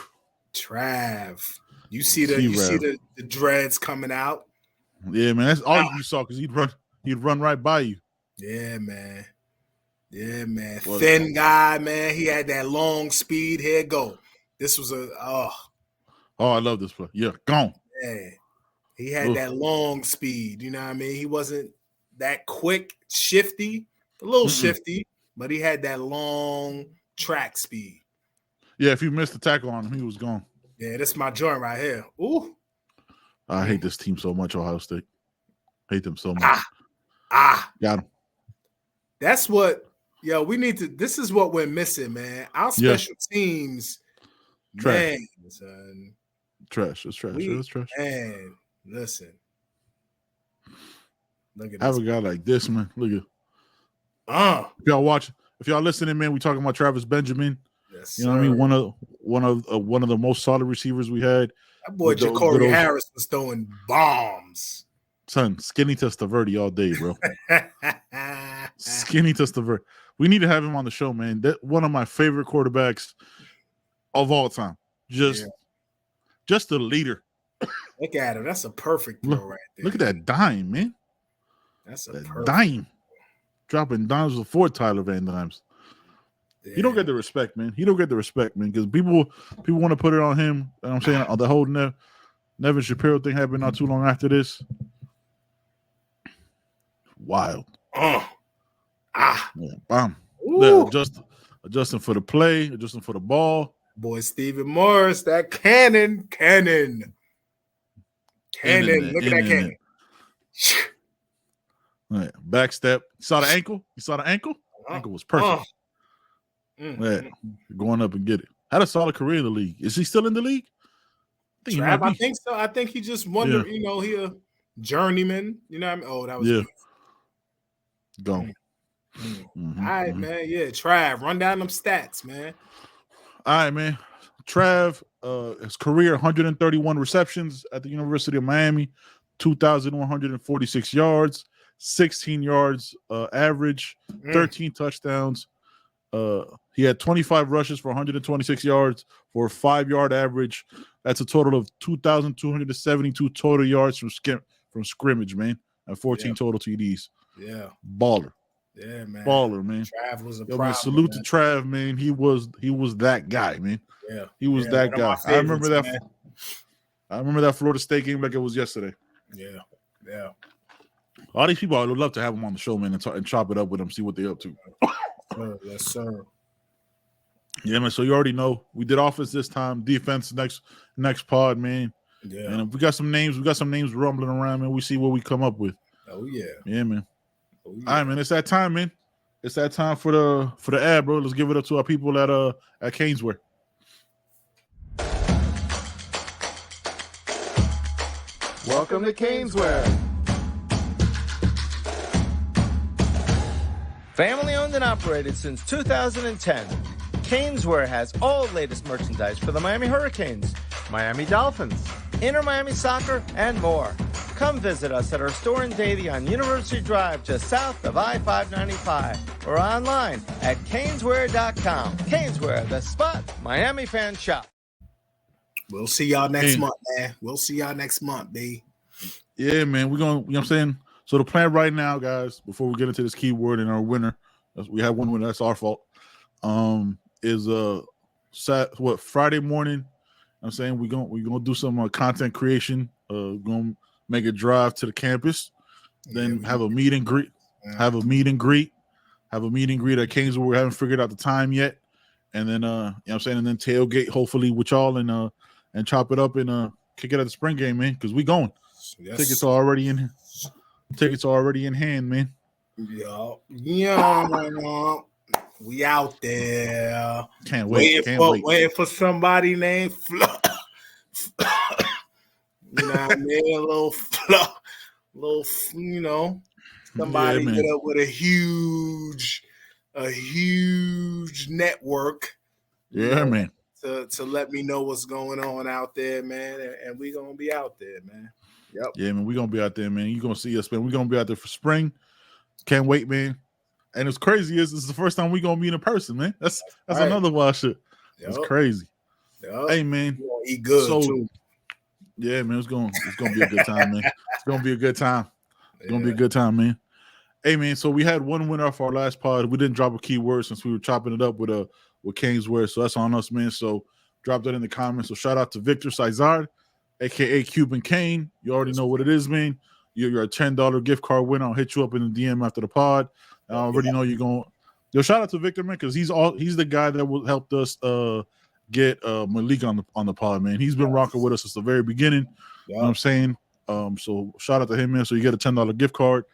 Trav. You see the dreads coming out? Yeah, man. That's all you saw because he'd run right by you. Yeah, man. Yeah, man. Thin guy, man. He had that long speed. Here go. This was Oh, I love this play. Yeah, gone. Yeah. He had that long speed. You know what I mean? He wasn't that quick, shifty, a little shifty, but he had that long track speed. Yeah, if you missed the tackle on him, he was gone. Yeah, that's my joint right here. Ooh. I hate this team so much, Ohio State. Hate them so much. Got him. That's what, we need to, this is what we're missing, man. Our special teams, trash. Man, son. Trash. It's trash. It's trash. Man, listen. Look at this. I have a guy like this, man. Look at If y'all watching, if y'all listening, man, we talking about Travis Benjamin. Yes, you know what I mean? One of the most solid receivers we had. That boy Ja'Cory Harris was throwing bombs. Son, skinny Testaverde all day, bro. Skinny Testaverde. We need to have him on the show, man. That one of my favorite quarterbacks of all time. Just a leader. Look at him. That's a perfect throw right there. Look at that dime, man. That's a dime. Dropping dimes before Tyler Van Dimes. Yeah. He don't get the respect, man. Because people want to put it on him. And I'm saying the whole Nevin Shapiro thing happened not too long after this. Wild. Yeah, bomb. Yeah, adjusting for the play, adjusting for the ball. Boy, Stephen Morris, that cannon. Look at that cannon. Right. Back step. You saw the ankle? Ankle was perfect. Yeah. Going up and get it. Had a solid career in the league. Is he still in the league? I think so. I think he just wondered, he a journeyman. You know what I mean? Oh, that was good. Gone. All right, man. Yeah, Trav, run down them stats, man. All right, man. Trav, his career 131 receptions at the University of Miami, 2,146 yards, 16 yards average, 13 touchdowns. He had 25 rushes for 126 yards for a 5-yard average. That's a total of 2,272 total yards from scrimmage, man, and 14 total TDs. Yeah, baller. Yeah, man. Baller, man. Trav was a problem, man. Salute to Trav, man. He was that guy, man. Yeah, he was that guy. I remember that. Man. I remember that Florida State game like it was yesterday. Yeah. All these people, I would love to have them on the show, man, and chop it up with them, see what they're up to. Yes, sir. Yeah, man. So you already know we did offense this time, defense next pod, man. Yeah. And we got some names rumbling around, man. We see what we come up with. Oh yeah. Yeah, man. Oh, yeah. All right, man. It's that time, man. It's that time for the ad, bro. Let's give it up to our people at Caneswear. Welcome to Caneswear. Family owned and operated since 2010, Caneswear has all latest merchandise for the Miami Hurricanes, Miami Dolphins, Inter Miami Soccer, and more. Come visit us at our store in Davie on University Drive, just south of I-595, or online at caneswear.com. Caneswear, the spot Miami fans shop. We'll see y'all next month, man. We'll see y'all next month, B. Yeah, man. We're going to, you know what I'm saying? So the plan right now, guys, before we get into this keyword and our winner, we have one winner, that's our fault, is Friday morning. I'm saying we're gonna do some content creation. We're gonna make a drive to the campus, then have a meet and greet. Have a meet and greet at Kingswood. We haven't figured out the time yet, and then you know what I'm saying, and then tailgate hopefully with y'all and chop it up and kick it at the spring game, man. Because we going. Yes. Tickets are already in. Tickets are already in hand, man. Yeah. We out there. Can't wait. Waiting for somebody named Flo. You know what I mean? A little, you know, somebody get up with a huge network. Yeah, man. To let me know what's going on out there, man. And we gonna be out there, man. Yep. Yeah, man. We gonna be out there, man. You gonna see us, man. We gonna be out there for spring. Can't wait, man. And it's crazy is this is the first time we gonna meet in person, man. That's right. Another wild shit. It's crazy. Yep. Hey, man. You gonna eat good too. Yeah, man. It's gonna be a good time, man. It's gonna be a good time. It's gonna be a good time, man. Hey, man. So we had one winner off our last pod. We didn't drop a keyword since we were chopping it up with Kingswear. So that's on us, man. So drop that in the comments. So shout out to Victor Cizard, aka Cuban Kane. You already know what it is, man. You're a $10 gift card winner. I'll hit you up in the DM after the pod. I already know you're going. Yo, shout out to Victor, man, because he's the guy that helped us get Malik on the pod, man. He's been rocking with us since the very beginning. You know what I'm saying? So shout out to him, man. So you get a $10 gift card.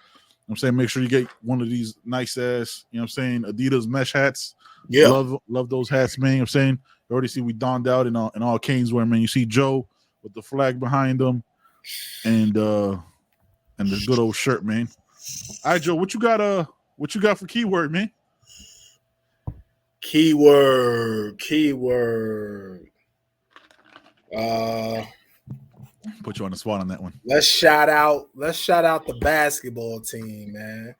I'm saying make sure you get one of these nice ass, you know what I'm saying, Adidas mesh hats. Yeah. Love those hats, man. You know what I'm saying? You already see we donned out in all Caneswear, man. You see Joe with the flag behind him and the good old shirt, man. All right, Joe, what you got for keyword, man? Keyword. Put you on the spot on that one. Let's shout out the basketball team, man.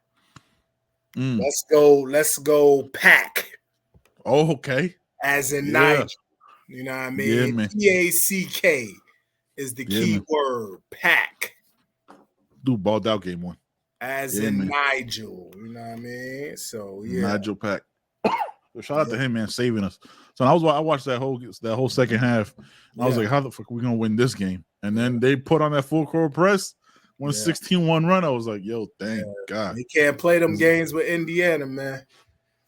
Let's go Pack. Oh, okay. As in Nigel. You know what I mean? Yeah, man. PACK is the key word. Pack. Dude balled out game one. As in man. Nigel. You know what I mean? So yeah. Nigel Pack. So shout out to him, man, saving us. So I watched that whole second half. I was like, how the fuck are we gonna win this game? And then they put on that full court press, won a 16-1 run. I was like, yo, thank God. We can't play them games with Indiana, man.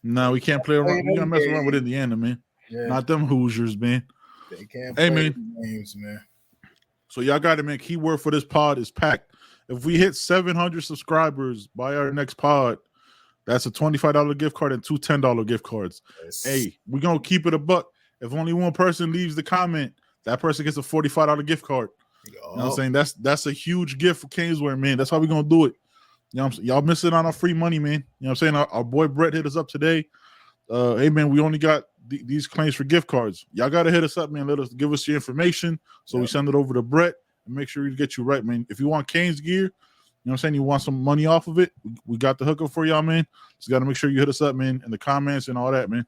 No, we can't play around. We gotta mess around with Indiana, man. Yeah. Not them Hoosiers, man. They can't play games, man. So y'all got it, man. Keyword for this pod is packed. If we hit 700 subscribers by our next pod, that's a $25 gift card and two $10 gift cards. Yes. Hey, we're going to keep it a buck. If only one person leaves the comment, that person gets a $45 gift card. You know what I'm saying? That's a huge gift for Kingswear, man. That's how we're going to do it. You know what I'm saying? Y'all missing on our free money, man. You know what I'm saying? Our boy Brett hit us up today. Hey, man, we only got these claims for gift cards. Y'all got to hit us up, man. Give us your information so we send it over to Brett and make sure we get you right, man. If you want Canes gear, you know what I'm saying, you want some money off of it, we got the hookup for y'all, man. Just got to make sure you hit us up, man, in the comments and all that, man.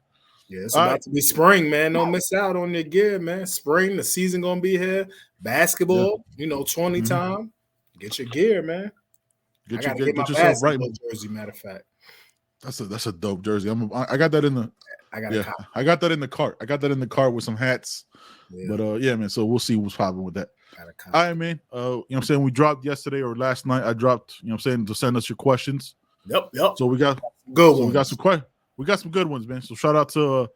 Yeah, it's about to be spring, man. Don't miss out on your gear, man. Spring, the season going to be here. Basketball, 20 time. Get your gear, man. Get yourself right, jersey, matter of fact. That's a dope jersey. I got that in the I got that in the cart. I got that in the cart with some hats. Yeah. But yeah, man. So we'll see what's popping with that. All right, man. You know what I'm saying? We dropped yesterday or last night. I dropped, you know what I'm saying, to send us your questions. Yep. So we got good ones. We got some good ones, man. So shout out to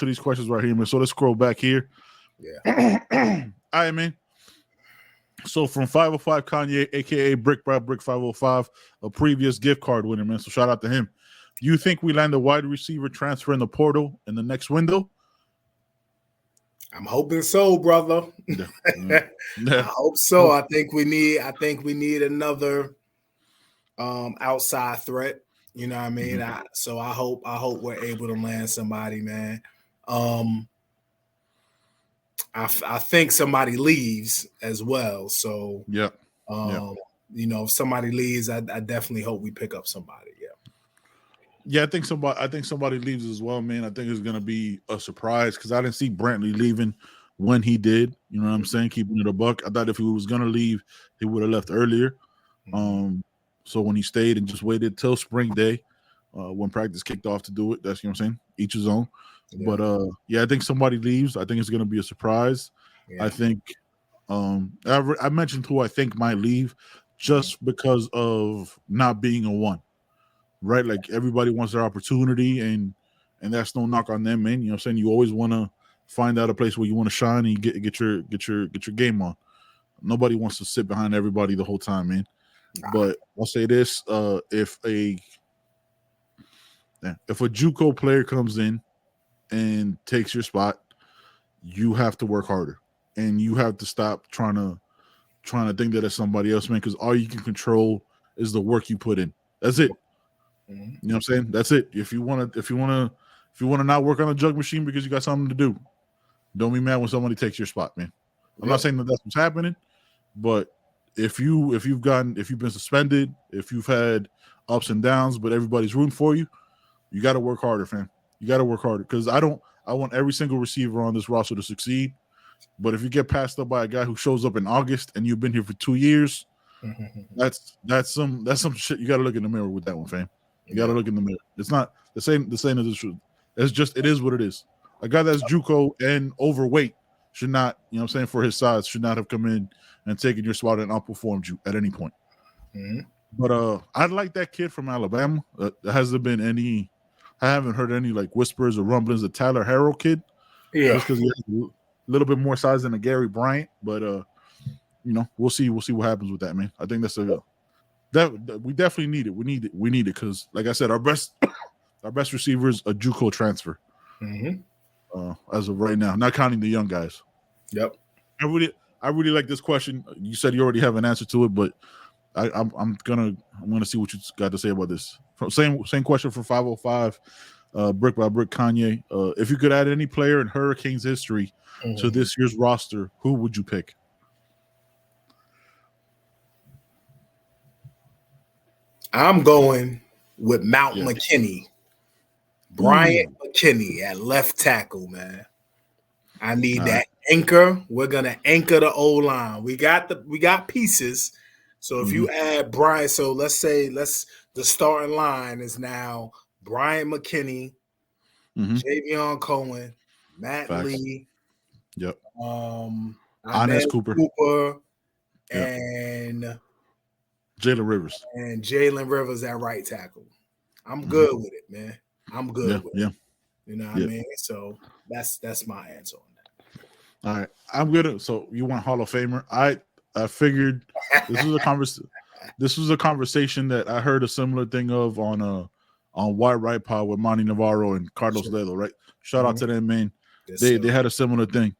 these questions right here, man. So let's scroll back here. Yeah. All right, man. So from 505 Kanye, aka Brick by Brick 505, a previous gift card winner, man. So shout out to him. Do you think we land a wide receiver transfer in the portal in the next window? I'm hoping so, brother. Yeah. I hope so. I think we need another outside threat. You know what I mean? So I hope we're able to land somebody, man. I think somebody leaves as well. So yeah, If somebody leaves, I definitely hope we pick up somebody. Yeah, I think somebody leaves as well, man. I think it's gonna be a surprise because I didn't see Brantley leaving when he did. You know what I'm saying? Keeping it a buck. I thought if he was gonna leave, he would have left earlier. So when he stayed and just waited till spring day, when practice kicked off to do it, that's, you know what I'm saying? Each his own. Yeah. But I think somebody leaves. I think it's gonna be a surprise. Yeah. I think I mentioned who I think might leave just because of not being a one. Right, like everybody wants their opportunity, and that's no knock on them, man. You know what I'm saying? You always want to find out a place where you want to shine and you get your game on. Nobody wants to sit behind everybody the whole time, man. But I'll say this: if a JUCO player comes in and takes your spot, you have to work harder, and you have to stop trying to think that it's somebody else, man. Because all you can control is the work you put in. That's it. You know what I'm saying? That's it. If you want to not work on a jug machine because you got something to do, don't be mad when somebody takes your spot, man. I'm not saying that that's what's happening, but if you've been suspended, if you've had ups and downs, but everybody's rooting for you, you got to work harder, fam. You got to work harder because I want every single receiver on this roster to succeed. But if you get passed up by a guy who shows up in August and you've been here for 2 years, that's some shit. You got to look in the mirror with that one, fam. You got to look in the mirror. It's not the same as the truth. It's just, it is what it is. A guy that's JUCO and overweight should not, you know what I'm saying, for his size, should not have come in and taken your spot and outperformed you at any point. But I like that kid from Alabama. Has there been any, I haven't heard any like whispers or rumblings of Tyler Harrell kid. Yeah. Just because he has a little bit more size than a Gary Bryant. But, we'll see what happens with that, man. I think that's that we definitely need it. We need it because, like I said, our best receiver is a JUCO transfer. As of right now, not counting the young guys. Yep. I really like this question. You said you already have an answer to it, but I'm gonna see what you got to say about this. Same question for 505, brick by brick Kanye. If you could add any player in Hurricanes history to this year's roster, who would you pick? I'm going with McKinney. Bryant McKinney at left tackle, man. I need that anchor. We're gonna anchor the O-line. We got pieces. So if you add Bryant, so let's say the starting line is now Bryant McKinney, Javion Cohen, Matt Lee, Inez Cooper, and Jalen Rivers. And Jalen Rivers at right tackle. I'm good with it, man. I'm good with it. You know what I mean? So that's my answer on that. All right. I'm good. So you want Hall of Famer? I figured this was a conversation that I heard a similar thing of on White Right Pod with Monty Navarro and Carlos Lelo, right? Shout out to them, man. Yes, they had a similar thing.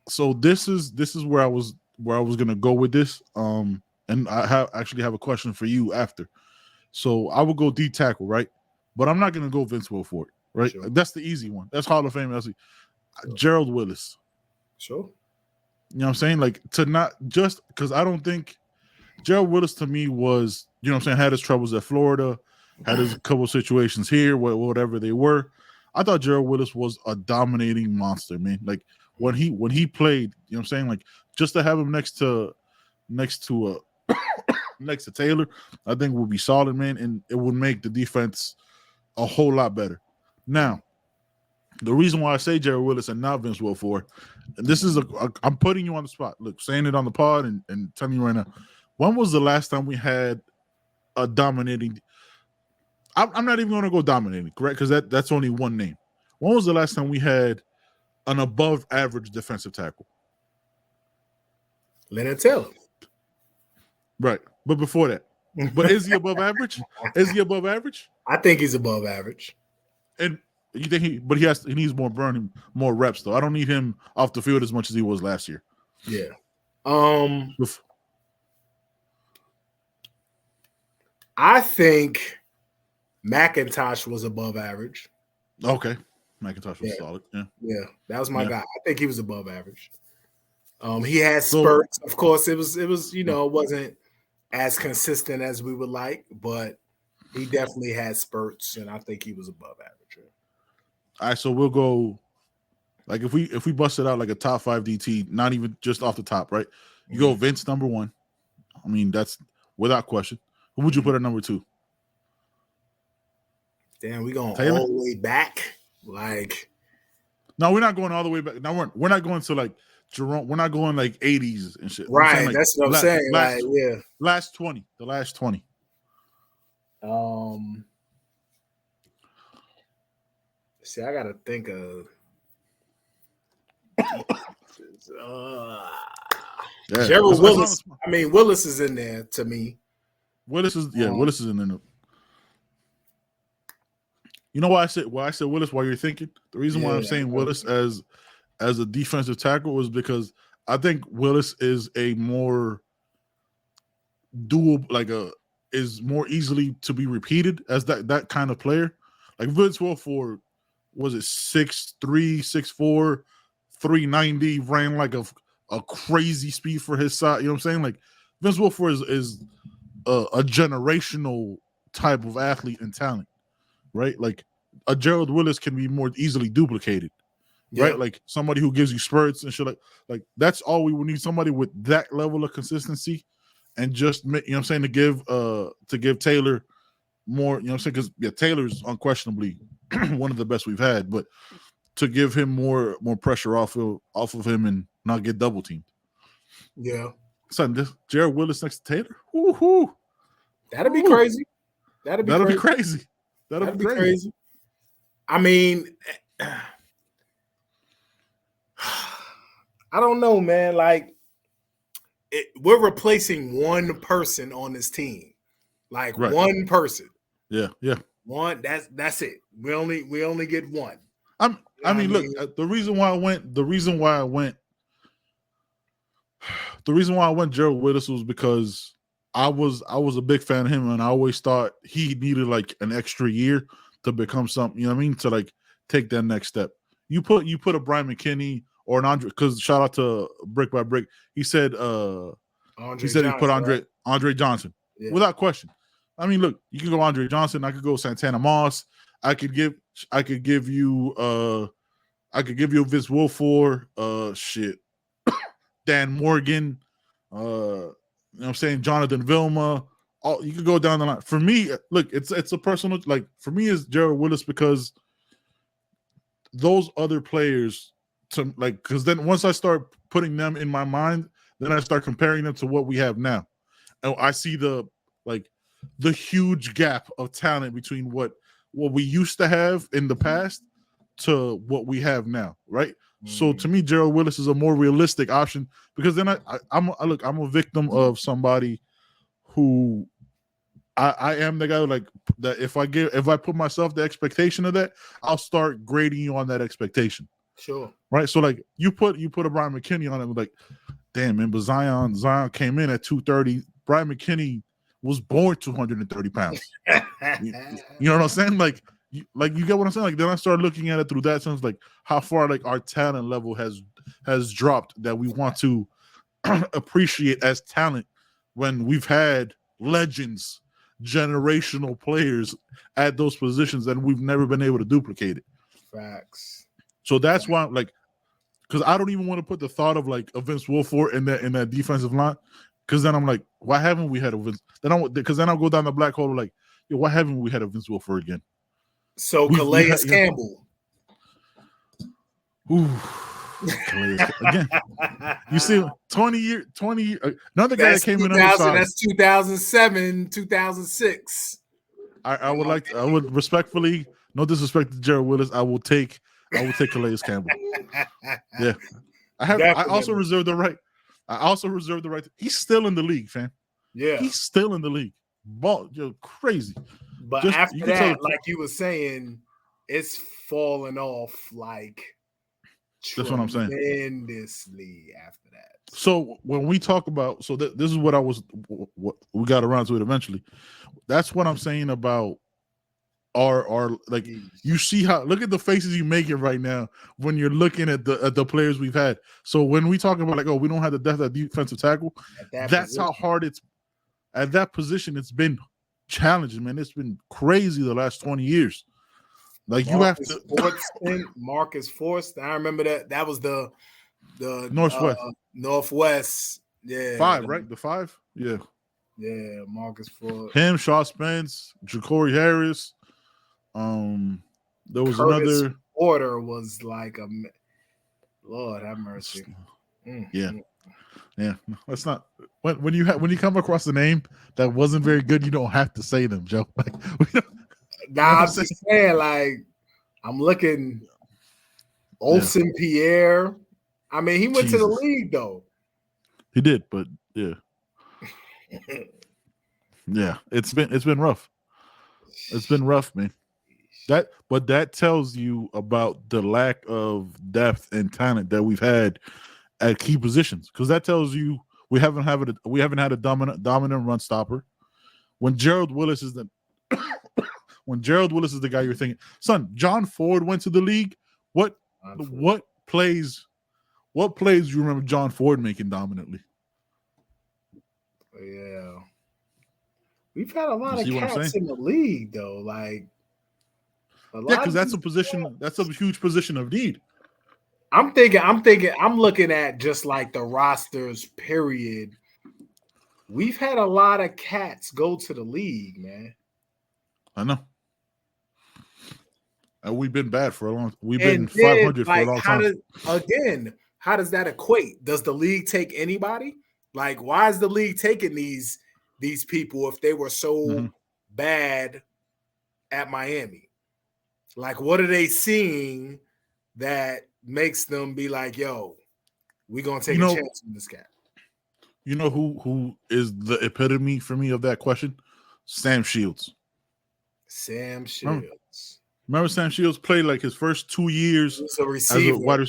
So this is where I was gonna go with this. And I actually have a question for you after. So I would go D tackle, right? But I'm not going to go Vince Wilfork, right? Sure. That's the easy one. That's Hall of Fame. Sure. Gerald Willis. Sure. You know what I'm saying? Like, to not just because I don't think Gerald Willis to me was, you know what I'm saying, had his troubles at Florida, had his couple situations here, whatever they were. I thought Gerald Willis was a dominating monster, man. Like when he played, you know what I'm saying? Like just to have him next to Taylor, I think would be solid, man, and it would make the defense a whole lot better. Now, the reason why I say Gerald Willis and not Vince Wilfork, and this is I'm putting you on the spot. Look, saying it on the pod and telling you right now, when was the last time we had a dominating? I'm not even going to go dominating, correct? Because that's only one name. When was the last time we had an above average defensive tackle? Leonard Taylor. Right. But before that. But is he above average? Is he above average? I think he's above average. And you think he needs more burning, more reps though. I don't need him off the field as much as he was last year. Yeah. I think McIntosh was above average. Okay. McIntosh was solid. Yeah. Yeah. That was my guy. I think he was above average. He had spurts. Of course, it was it wasn't as consistent as we would like, but he definitely had spurts, and I think he was above average. All right, so we'll go like if we bust it out like a top 5 DT, not even just off the top, right? You go Vince number 1. I mean, that's without question. Who would you put at number 2? Damn, we going Taylor? all the way back? Like, no, we're not going all the way back. No, we're not going to like Jerome. We're not going like 80s and shit. Right, I'm like, that's what I'm saying. Last, like, yeah, last 20, the last 20. See, I gotta think of. Gerald Willis. I mean, Willis is in there to me. Willis is in there. You know why I said Willis while you're thinking? The reason why I'm saying Willis as a defensive tackle was because I think Willis is a more is more easily to be repeated as that kind of player. Like Vince Wilfork was it 6'3", 6'4", 390, ran like a crazy speed for his size. You know what I'm saying? Like Vince Wilfork is a generational type of athlete and talent, right? Like a Gerald Willis can be more easily duplicated, right? Like somebody who gives you spurts and shit. Like that's all we would need. Somebody with that level of consistency, and just, you know what I'm saying, to give Taylor more. You know what I'm saying? Because Taylor's unquestionably one of the best we've had, but to give him more pressure off of him and not get double teamed. Yeah. Son, this Gerald Willis next to Taylor. Woo-hoo. That'd be crazy. That'd be crazy. That'd be crazy. I mean, I don't know, man. Like, we're replacing one person on this team. Like one person. Yeah. One. That's it. We only get one. I mean, look. The reason why I went Gerald Willis was because I was a big fan of him, and I always thought he needed like an extra year to become something. You know what I mean? To like take that next step. You put a Brian McKinney or an Andre, because shout out to Brick by Brick. He said he put Andre Johnson without question. I mean, look, you can go Andre Johnson. I could go Santana Moss. I could give you Vince Wilfork, Dan Morgan, you know what I'm saying, Jonathan Vilma. You could go down the line. For me, look, it's a personal, like, for me it's Gerald Willis, because those other players, to like, because then once I start putting them in my mind, then I start comparing them to what we have now, and I see the huge gap of talent between what we used to have in the past to what we have now, right? So to me, Gerald Willis is a more realistic option, because then I'm a victim of somebody who I am the guy like that. If I put myself the expectation of that, I'll start grading you on that expectation. Sure. Right. So like you put a Brian McKinney on it, like, damn man, but Zion came in at 230. Brian McKinney was born 230 pounds. You know what I'm saying? Like you get what I'm saying? Like then I start looking at it through that sense, like how far like our talent level has dropped, that we want to appreciate as talent when we've had legends, generational players at those positions, and we've never been able to duplicate it. Facts. So that's why, like, because I don't even want to put the thought of like a Vince Wilfork in that defensive line, because then I'm like, why haven't we had a Vince? Because then I'll go down the black hole like, yo, why haven't we had a Vince Wilfork again? So Calais Campbell. Ooh, again. You see, 20 years. Another guy that came in undersized. That's 2007, 2006. I would respectfully, no disrespect to Gerald Willis, I will take Calais Campbell. Yeah, I also reserve the right. He's still in the league, fam. Yeah, he's still in the league. Ball, you're crazy. But after that, like you were saying, it's falling off like that's what I'm saying. Tremendously after that. So when we talk about, this is what we got around to it eventually. That's what I'm saying about are like, you see how, look at the faces you making right now when you're looking at the players we've had. So when we talk about like, oh, we don't have the depth at defensive tackle, that's how hard it's at that position. It's been challenging, man. It's been crazy the last 20 years. Like Marcus you have to Marcus Forst. I remember that was the Northwest. Northwest. Yeah. 5, right? The 5? Yeah. Yeah, Marcus Forst. Him, Shaw Spence, Ja'Cory Harris. There was Curtis another Porter was like a Lord have mercy. Yeah. Yeah. That's not when you come across a name that wasn't very good, you don't have to say them, Joe. Like Nah, I'm just saying, like, I'm looking Olsen Pierre. I mean, he went to the league though. He did, but yeah. Yeah, it's been rough. It's been rough, man. That tells you about the lack of depth and talent that we've had at key positions, because that tells you we haven't had a dominant run stopper. When Gerald Willis is the guy you're thinking, son, John Ford went to the league. What plays do you remember John Ford making dominantly? Yeah. We've had a lot of cats in the league, though. Like, because that's a position. That's a huge position of need. I'm looking at just like the rosters, period. We've had a lot of cats go to the league, man. I know. And we've been bad for a long time. We've been 500 for a long time. How does that equate? Does the league take anybody? Like, why is the league taking these people if they were so bad at Miami? Like, what are they seeing that makes them be like, yo, we're going to take a chance on this guy? You know who is the epitome for me of that question? Sam Shields. Remember Sam Shields played like his first 2 years as a receiver.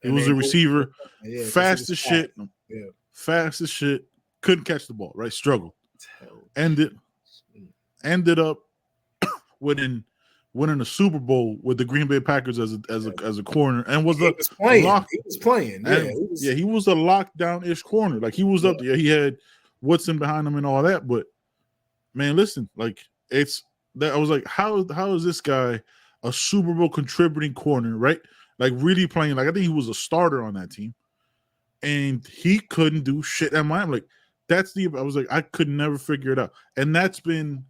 He was a receiver. Fast as shit. Yeah. Fast as shit. Couldn't catch the ball, right? Struggled. Ended up winning a Super Bowl with the Green Bay Packers as a corner, and was he was playing. He was a lockdown-ish corner. Like, he was up there. He had Woodson behind him and all that. But man, listen, like, it's that I was like, how is this guy a Super Bowl contributing corner, right? Like, really playing. Like, I think he was a starter on that team, and he couldn't do shit at Miami. Like, I was like, I could never figure it out, and that's been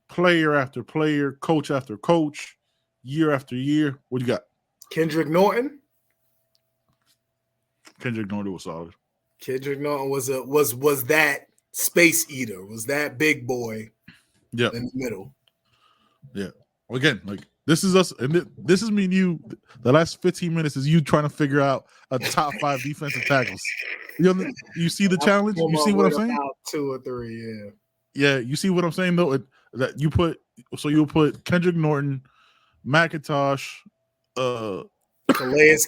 player after player, coach after coach, year after year. What you got? Kendrick Norton. Kendrick Norton was solid. Kendrick Norton was that space eater, was that big boy in the middle. Yeah. Well, again, like, this is us, and this is me and you. The last 15 minutes is you trying to figure out a top 5 defensive tackles. You see the challenge? You see what I'm saying? About 2 or 3, yeah. Yeah, you see what I'm saying though? That you'll put Kendrick Norton, McIntosh, Calais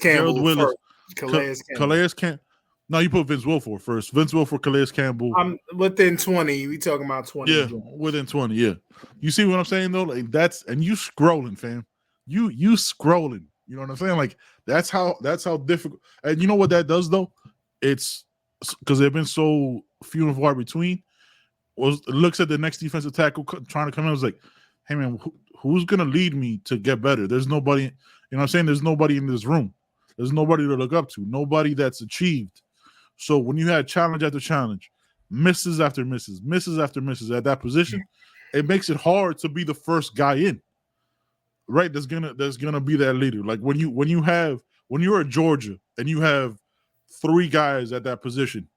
Campbell, Gerald Willis, Calais Campbell. No, you put Vince Wilfork first. Vince Wilfork, Calais Campbell. I'm within 20. We talking about 20. Yeah, within 20. Yeah, you see what I'm saying though? Like, and you scrolling, fam. You scrolling. You know what I'm saying? Like, that's how difficult. And you know what that does though? It's because they've been so few and far between. Looks at the next defensive tackle trying to come in. I was like, hey man, who's gonna lead me to get better? There's nobody. You know what I'm saying? There's nobody in this room. There's nobody to look up to. Nobody that's achieved. So when you had challenge after challenge, misses after misses at that position, it makes it hard to be the first guy in. Right? There's gonna be that leader. Like when you're at Georgia and you have 3 guys at that position,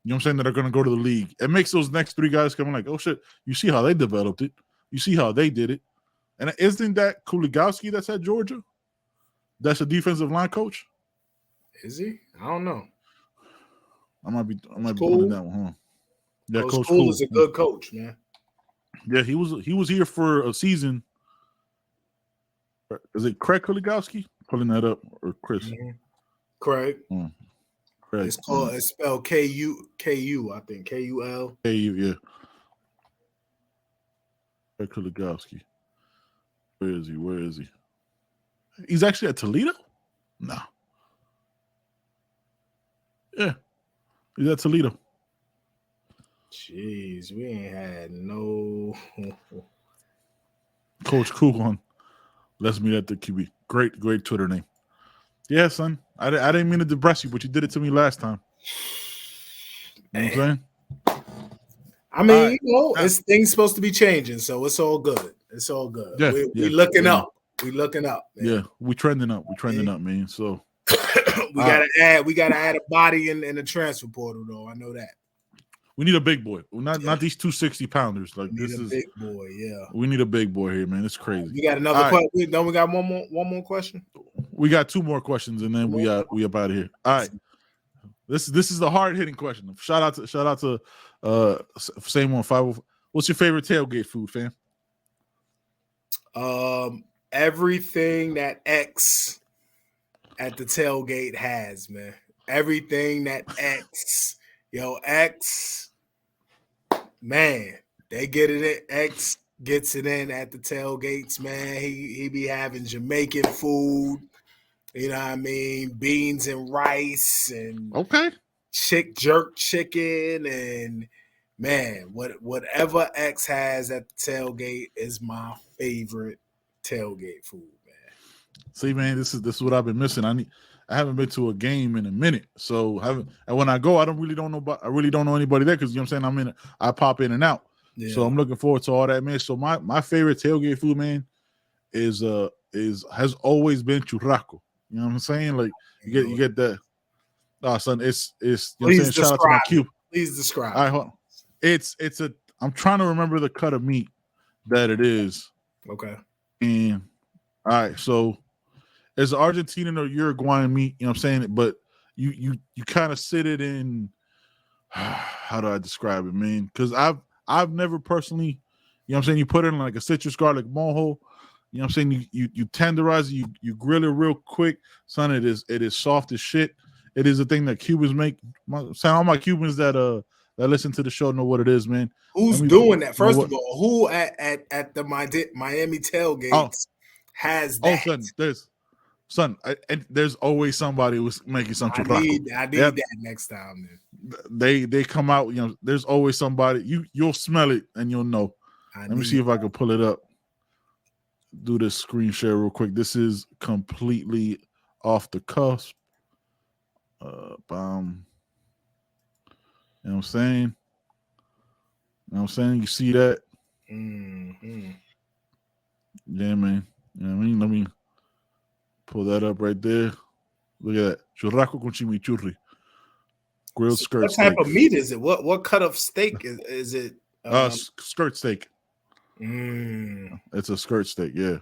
you know what I'm saying, that are gonna go to the league. It makes those next 3 guys come in like, oh shit, you see how they developed it, you see how they did it. And isn't that Kuligowski that's at Georgia? That's a defensive line coach? Is he? I don't know. I might be putting that one, huh? Yeah, Coach Cool is a good coach, man. Yeah, he was here for a season. Is it Craig Kuligowski? Pulling that up, or Chris? Mm-hmm. Craig. Craig. It's spelled Ku, I think. Kul. Yeah. Craig Kuligowski. Where is he? He's actually at Toledo? No. Yeah. He's at Toledo. Jeez, we ain't had no. Coach Kuhlman. Let's meet at the QB. Great Twitter name. Yeah, son. I didn't mean to depress you, but you did it to me last time. You know what I'm saying? I mean, it's things supposed to be changing, so it's all good. It's all good. Yeah, we looking up. We looking up. Man. Yeah, we trending up. We trending up, man. So we gotta add a body in the transfer portal, though. I know that. We need a big boy. Not these 260 pounders. Like we need a big boy, yeah. We need a big boy here, man. It's crazy. We got another question. No, we got one more question. We got 2 more questions, and then we up out of here. All right. This is the hard hitting question. Shout out to same one 50. What's your favorite tailgate food, fam? Everything that X at the tailgate has, man. Everything that X, X, man, they get it. X gets it in at the tailgates, man. He be having Jamaican food. You know what I mean? Beans and rice and jerk chicken and man, whatever X has at the tailgate is my favorite tailgate food, man. See, man, this is what I've been missing. I haven't been to a game in a minute, so and when I go, I really don't know anybody there because you know what I'm saying. I pop in and out, so I'm looking forward to all that, man. So my favorite tailgate food, man, has always been churrasco. You know what I'm saying? Like you get that. Oh, son, it's you know what I'm saying. Shout out to my cube. Please describe. All right, hold on. It's I'm trying to remember the cut of meat that it is. Okay. And all right, so it's Argentinian or Uruguayan meat, you know what I'm saying? But you kind of sit it in how do I describe it, man? Because I've never personally, you know what I'm saying, you put it in like a citrus garlic mojo. You know what I'm saying? You tenderize it, you grill it real quick. Son, it is soft as shit. It is a thing that Cubans make. All my Cubans that listen to the show know what it is, man. Who's doing that? First of all, who at the Miami tailgates has that? There's always somebody who's making some churrasco. I need that next time, man. They come out, you know, there's always somebody. You'll smell it and you'll know. Let me see if I can pull it up. Do this screen share real quick. This is completely off the cusp. You know what I'm saying? You know what I'm saying? You see that? Mm-hmm. Yeah, man. You know what I mean? Let me pull that up right there. Look at that. Churrasco con chimichurri. Grilled skirt steak. What type of meat is it? What cut of steak is it? Skirt steak. It's a skirt steak, yeah.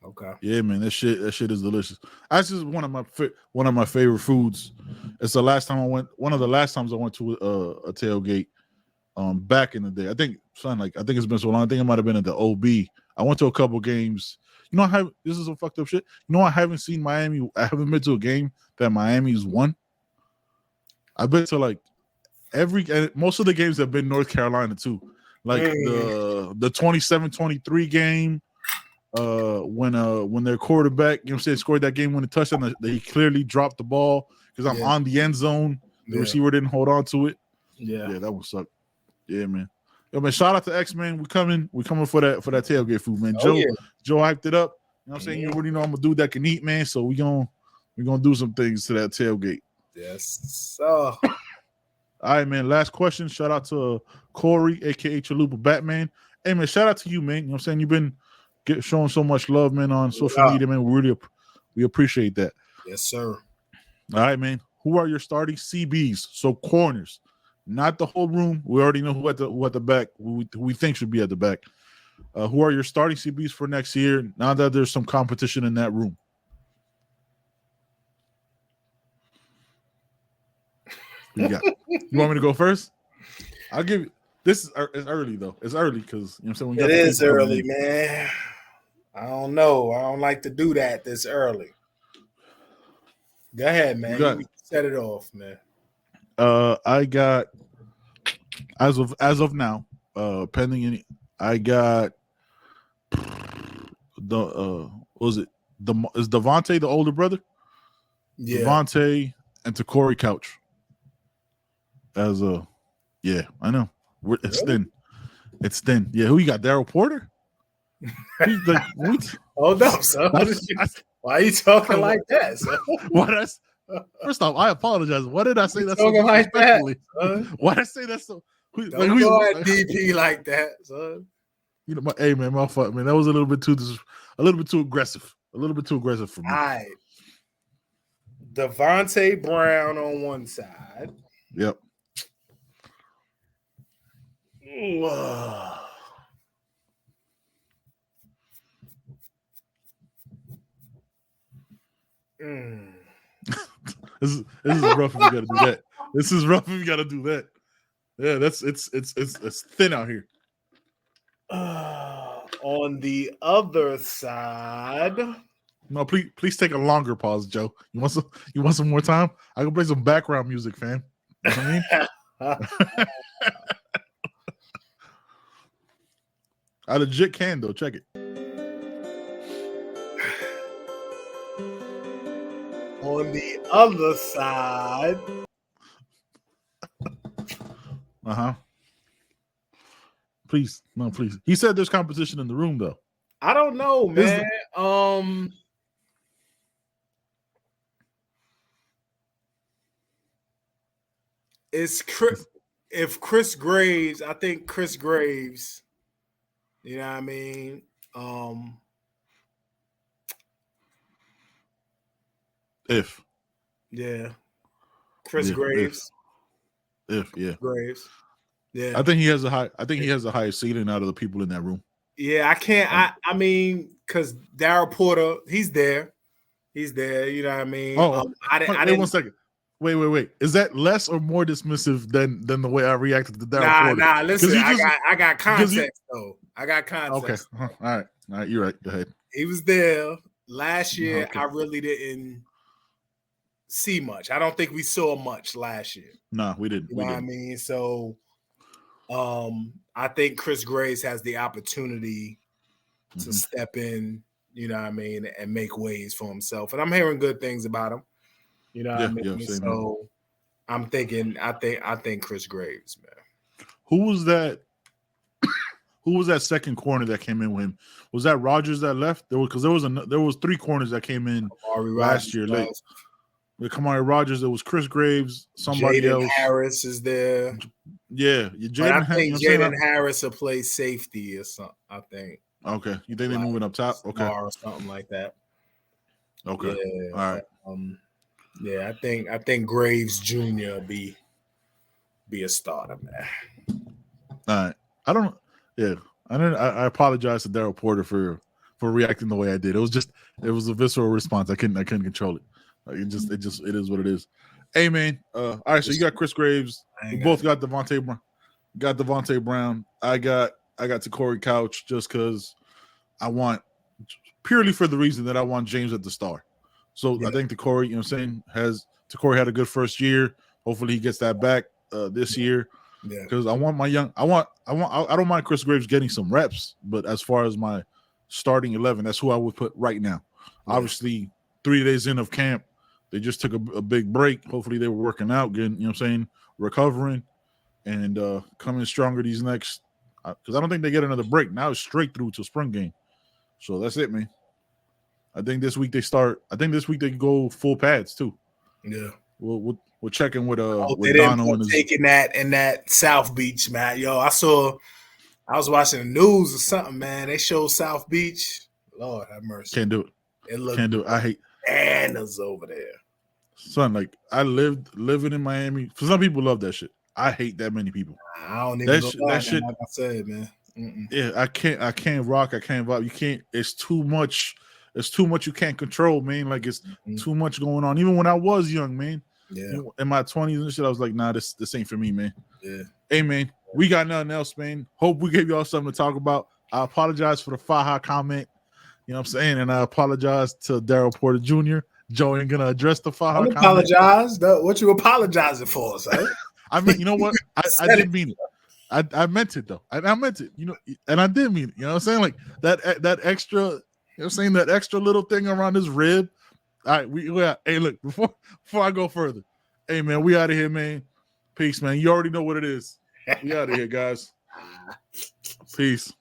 Okay. Yeah, man, that shit is delicious. That's just one of my favorite foods. It's one of the last times I went to a tailgate back in the day. I think it's been so long. I think it might have been at the OB. I went to a couple games. You know this is some fucked up shit. You know, I haven't seen Miami. I haven't been to a game that Miami's won. I've been to like most of the games have been North Carolina too. Like the 27-23 game, when their quarterback, you know what I'm saying, scored that game-winning touchdown, he clearly dropped the ball because I'm on the end zone. The receiver didn't hold on to it. Yeah, that one sucked. Yeah, man. Yo, man, shout out to X, man. We coming for that tailgate food, man. Joe hyped it up. You know what I'm saying? You already know I'm a dude that can eat, man. So we're gonna do some things to that tailgate. Yes. So all right, man. Last question. Shout out to Corey, aka Chalupa Batman. Hey, man, shout out to you, man. You know what I'm saying? You've been showing so much love, man, on social media, man. We appreciate that. Yes, sir. All right, man. Who are your starting CBs? So corners, not the whole room. We already know who at the back, who we think should be at the back. Who are your starting CBs for next year? Now that there's some competition in that room. You want me to go first? I'll give you. It's early though. It's early because you know what I'm saying. It is early, man. I don't know. I don't like to do that this early. Go ahead, man. You set it off, man. I got as of now, pending any. I got was it is Devontae the older brother? Yeah. Devontae and Corey Couch. As yeah, I know. It's thin. It's thin. Yeah, who you got? Daryl Porter? Like, what? Hold up, son. Why are you talking like that, son? First off, I apologize. What did I say? That's so like that, why did I say that so? Don't go at DP like that, son. You know, my fault, man. That was a little bit too aggressive. A little bit too aggressive for me. All right. Devontae Brown on one side. Yep. This is rough if you gotta do that. This is rough if you gotta do that. Yeah, it's thin out here. On the other side. No, please take a longer pause, Joe. You want some more time? I can play some background music, fam. You know what I mean? I legit can though. Check it. On the other side. Please, no, please. He said there's competition in the room though. I don't know, man. It's Chris Graves. I think Chris Graves. You know what I mean? Chris Graves. Graves. Yeah. I think he has the highest ceiling out of the people in that room. Yeah, I can't. I mean, because Daryl Porter, he's there. You know what I mean? I didn't. 1 second. Wait. Is that less or more dismissive than the way I reacted to Daryl Porter? Nah. Listen, I got context though. I got context. Okay. All right. You're right. Go ahead. He was there last year. Okay. I really didn't see much. I don't think we saw much last year. No, we didn't. You know what I mean? So, I think Chris Graves has the opportunity to step in. You know what I mean, and make waves for himself. And I'm hearing good things about him. You know what I mean? So I'm thinking, I think Chris Graves, man. Who was that? Who was that second corner that came in with him? Was that Rodgers that left? There was 3 corners that came in last year. Like Kamari Rodgers, there was Chris Graves, somebody Jaden else. Harris is there. Yeah, I think Jaden Harris will play safety or something. I think. Okay, you think they're moving up top? Okay, or something like that. Okay, yeah, all right. Yeah, I think Graves Jr. be a starter, man. All right, I apologize to Daryl Porter for reacting the way I did. It was a visceral response. I couldn't control it. Like it is what it is. Hey man, all right. So you got Chris Graves. We both got Devontae Brown. I got Corey Couch just because I want purely for the reason that I want James at the star. So I think Corey, you know what I'm saying, Corey had a good first year. Hopefully he gets that back this year. Yeah. Because I don't mind Chris Graves getting some reps, but as far as my starting 11, that's who I would put right now. Yeah. Obviously, 3 days in of camp, they just took a big break. Hopefully they were working out, getting, you know what I'm saying, recovering and coming stronger these next because I don't think they get another break. Now it's straight through to spring game. So that's it, man. I think this week they go full pads too. Yeah. We'll check in with Dono and taking that in that South Beach, man. Yo, I was watching the news or something, man. They showed South Beach. Lord have mercy. Can't do it. Can't do it. I hate bananas over there. Son, like I living in Miami. For some people love that shit. I hate that many people. I don't even that shit. Like I said, man. Mm-mm. Yeah, I can't rock. I can't vibe. You can't. It's too much. It's too much you can't control, man. Like it's too much going on. Even when I was young, man. Yeah. In my 20s and shit, I was like, nah, this ain't for me, man. Yeah. Hey, man, we got nothing else, man. Hope we gave y'all something to talk about. I apologize for the Faja comment. You know what I'm saying? And I apologize to Daryl Porter Jr. Joe ain't gonna address the Faja comment. Apologize. What you apologizing for, son? I mean, you know what? I didn't mean it. I meant it though. I meant it, you know, and I did mean it. You know what I'm saying? Like that extra You know what I'm saying? That extra little thing around his rib. All right, hey, look, before I go further, hey man, we out of here, man. Peace, man. You already know what it is. We out of here, guys. Peace.